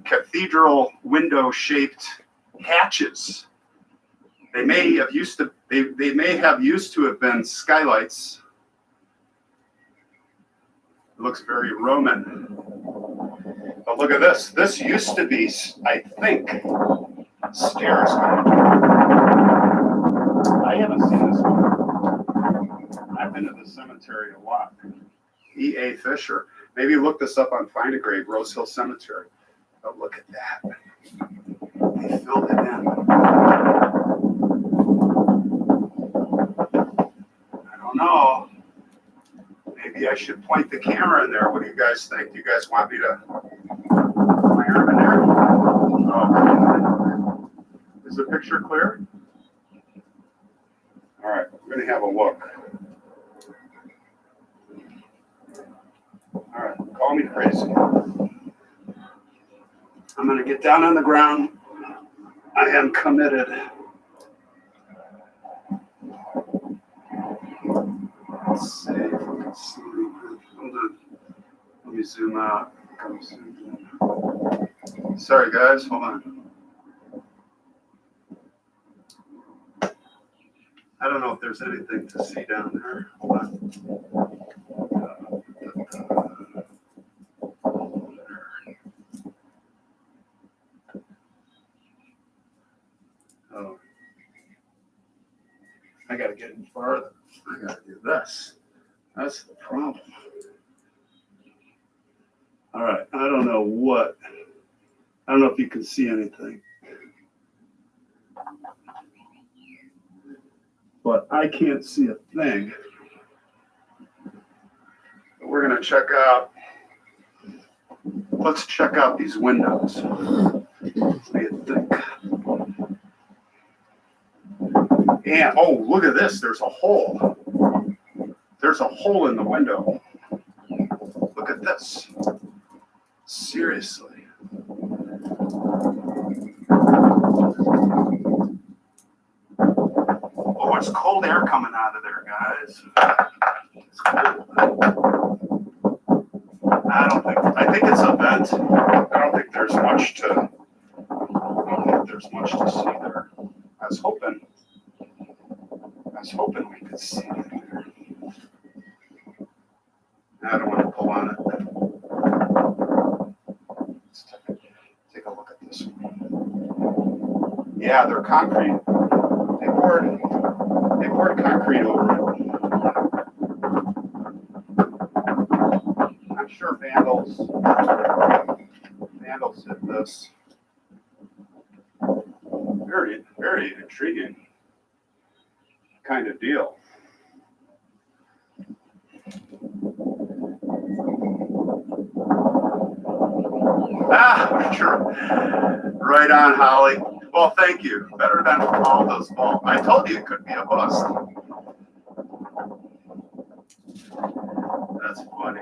[SPEAKER 3] cathedral window-shaped hatches. They may have used to have been skylights. It looks very Roman. But look at this. This used to be, I think, stairs. I haven't seen this one. I've been to the cemetery a lot. E.A. Fisher. Maybe look this up on Find a Grave, Rose Hill Cemetery. But look at that. They filled it in. I don't know. Maybe I should point the camera in there. What do you guys think? Do you guys want me to put my arm in there? Oh. Is the picture clear? All right, we're going to have a look. All right, call me crazy. I'm going to get down on the ground. I am committed. Let's see if we can see. Hold on. Let me zoom out. Sorry, guys. Hold on. I don't know if there's anything to see down there. Hold on. Oh. I got to get in farther. I got to do this. That's the problem. All right. I don't know what. I don't know if you can see anything. But I can't see a thing. But we're going to check out. Let's check out these windows. What do you think? And, oh, look at this. There's a hole. There's a hole in the window. Look at this. Seriously. Oh, it's cold air coming out of there, guys. It's cold. I think it's a vent. I don't think there's much to see there. I was hoping we could see it there. I don't want to pull on it. Let's take a look at this one. Yeah, they're concrete. They poured concrete over it. I'm sure vandals did this. Very, very intriguing kind of deal. Sure. Right on, Holly. Well, thank you. Better than Aldo's ball. I told you it could be a bust. That's funny.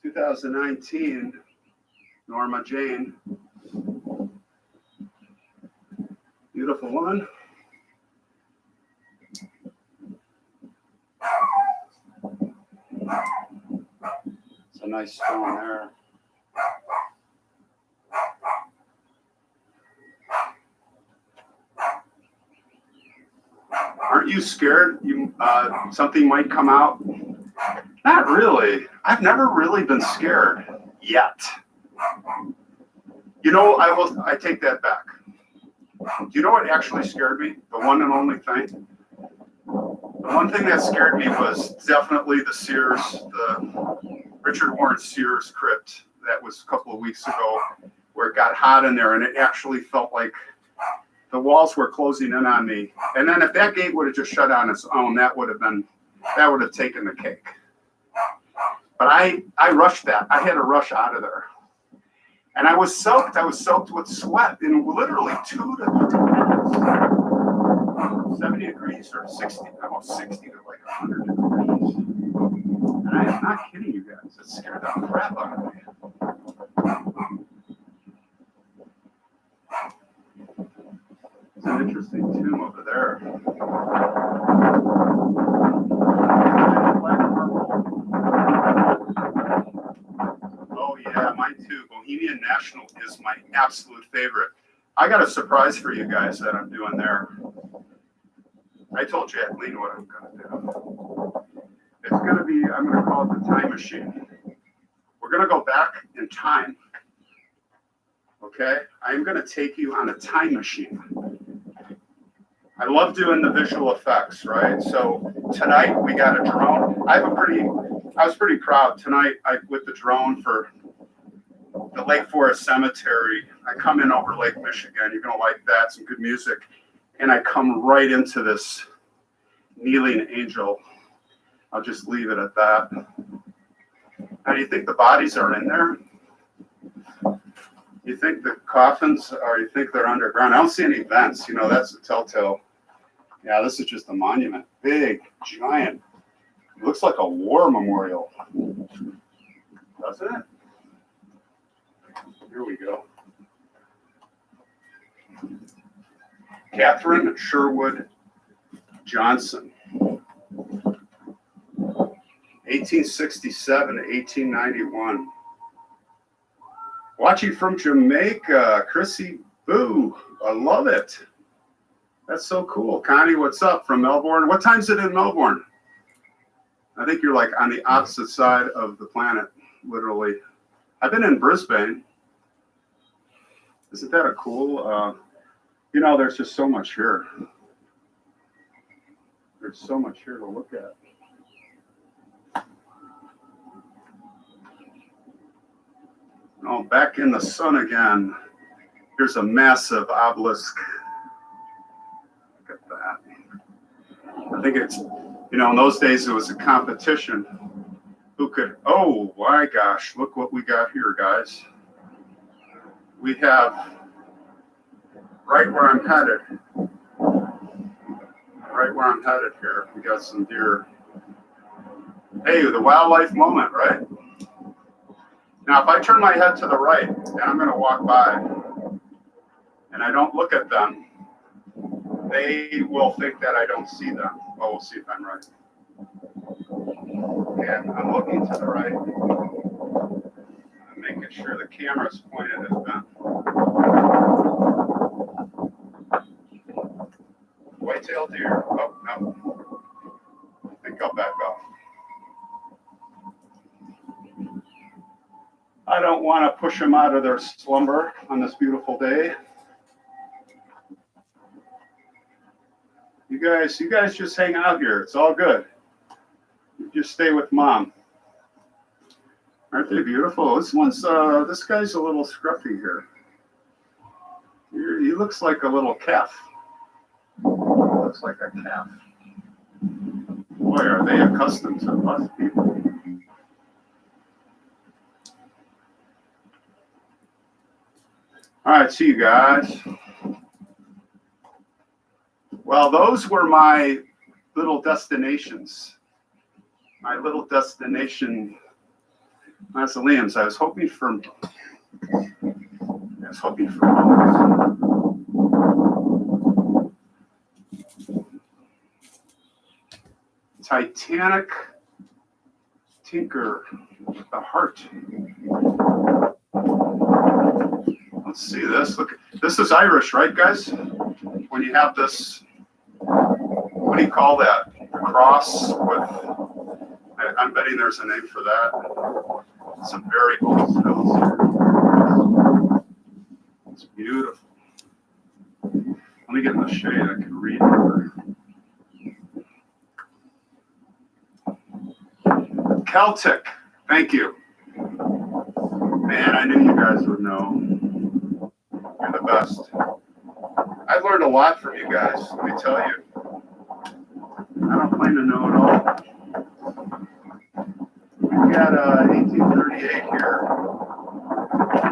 [SPEAKER 3] (2019) Norma Jane. Beautiful woman. It's a nice stone there. Aren't you scared something might come out? Not really. I've never really been scared yet. You know, I take that back. Do you know what actually scared me? The one and only thing? The one thing that scared me was definitely the Richard Warren Sears crypt. That was a couple of weeks ago, where it got hot in there and it actually felt like the walls were closing in on me. And then if that gate would have just shut on its own, that would have taken the cake. But I rushed that. I had to rush out of there. And I was soaked. I was soaked with sweat in literally 2 to 3 minutes. 70 degrees or 60, almost 60 to like 100 degrees. And I am not kidding you guys. It scared the crap out of me. It's an interesting tomb over there. Oh yeah, mine too. Bohemian National is my absolute favorite. I got a surprise for you guys that I'm doing there. I told Jacqueline what I'm going to do. It's going to be, I'm going to call it the time machine. We're going to go back in time. Okay? I'm going to take you on a time machine. I love doing the visual effects, right? So tonight we got a drone. I was pretty proud tonight with the drone for the Lake Forest Cemetery. I come in over Lake Michigan. You're going to like that. Some good music. And I come right into this kneeling angel. I'll just leave it at that. How do you think the bodies are in there? You think the coffins, or you think they're underground? I don't see any vents. You know, that's a telltale. Yeah, this is just a monument. Big, giant. It looks like a war memorial. Doesn't it? Here we go. Catherine Sherwood Johnson, 1867 to 1891. Watching from Jamaica, Chrissy Boo. I love it. That's so cool. Connie, what's up from Melbourne? What time is it in Melbourne? I think you're like on the opposite side of the planet, literally. I've been in Brisbane. Isn't that a cool? You know, there's just so much here. There's so much here to look at. Oh, back in the sun again. Here's a massive obelisk. Look at that. I think it's, you know, in those days it was a competition. Who could, oh my gosh, look what we got here, guys. We have, right where I'm headed here, we got some deer. Hey, the wildlife moment, right? Now, if I turn my head to the right and I'm going to walk by and I don't look at them, they will think that I don't see them. Well, we'll see if I'm right. And I'm looking to the right. I'm making sure the camera's pointed at them. White-tailed deer. Oh, no. I think I'll back off. I don't want to push them out of their slumber on this beautiful day. You guys just hang out here. It's all good. You just stay with mom. Aren't they beautiful? This guy's a little scruffy here. He looks like a little calf. Looks like a calf. Boy, are they accustomed to us people. All right, see you guys. Well, those were my little destinations. My little destination mausoleums. I was hoping for Titanic Tinker with the heart. Let's see this. Look, this is Irish, right, guys? When you have this, what do you call that? Cross with, I'm betting there's a name for that. Some very old stills here. It's beautiful. Let me get in the shade. I can read better. Celtic. Thank you. Man, I knew you guys would know. You're the best. I've learned a lot from you guys, let me tell you. I don't claim to know it all. We've got 1838 here.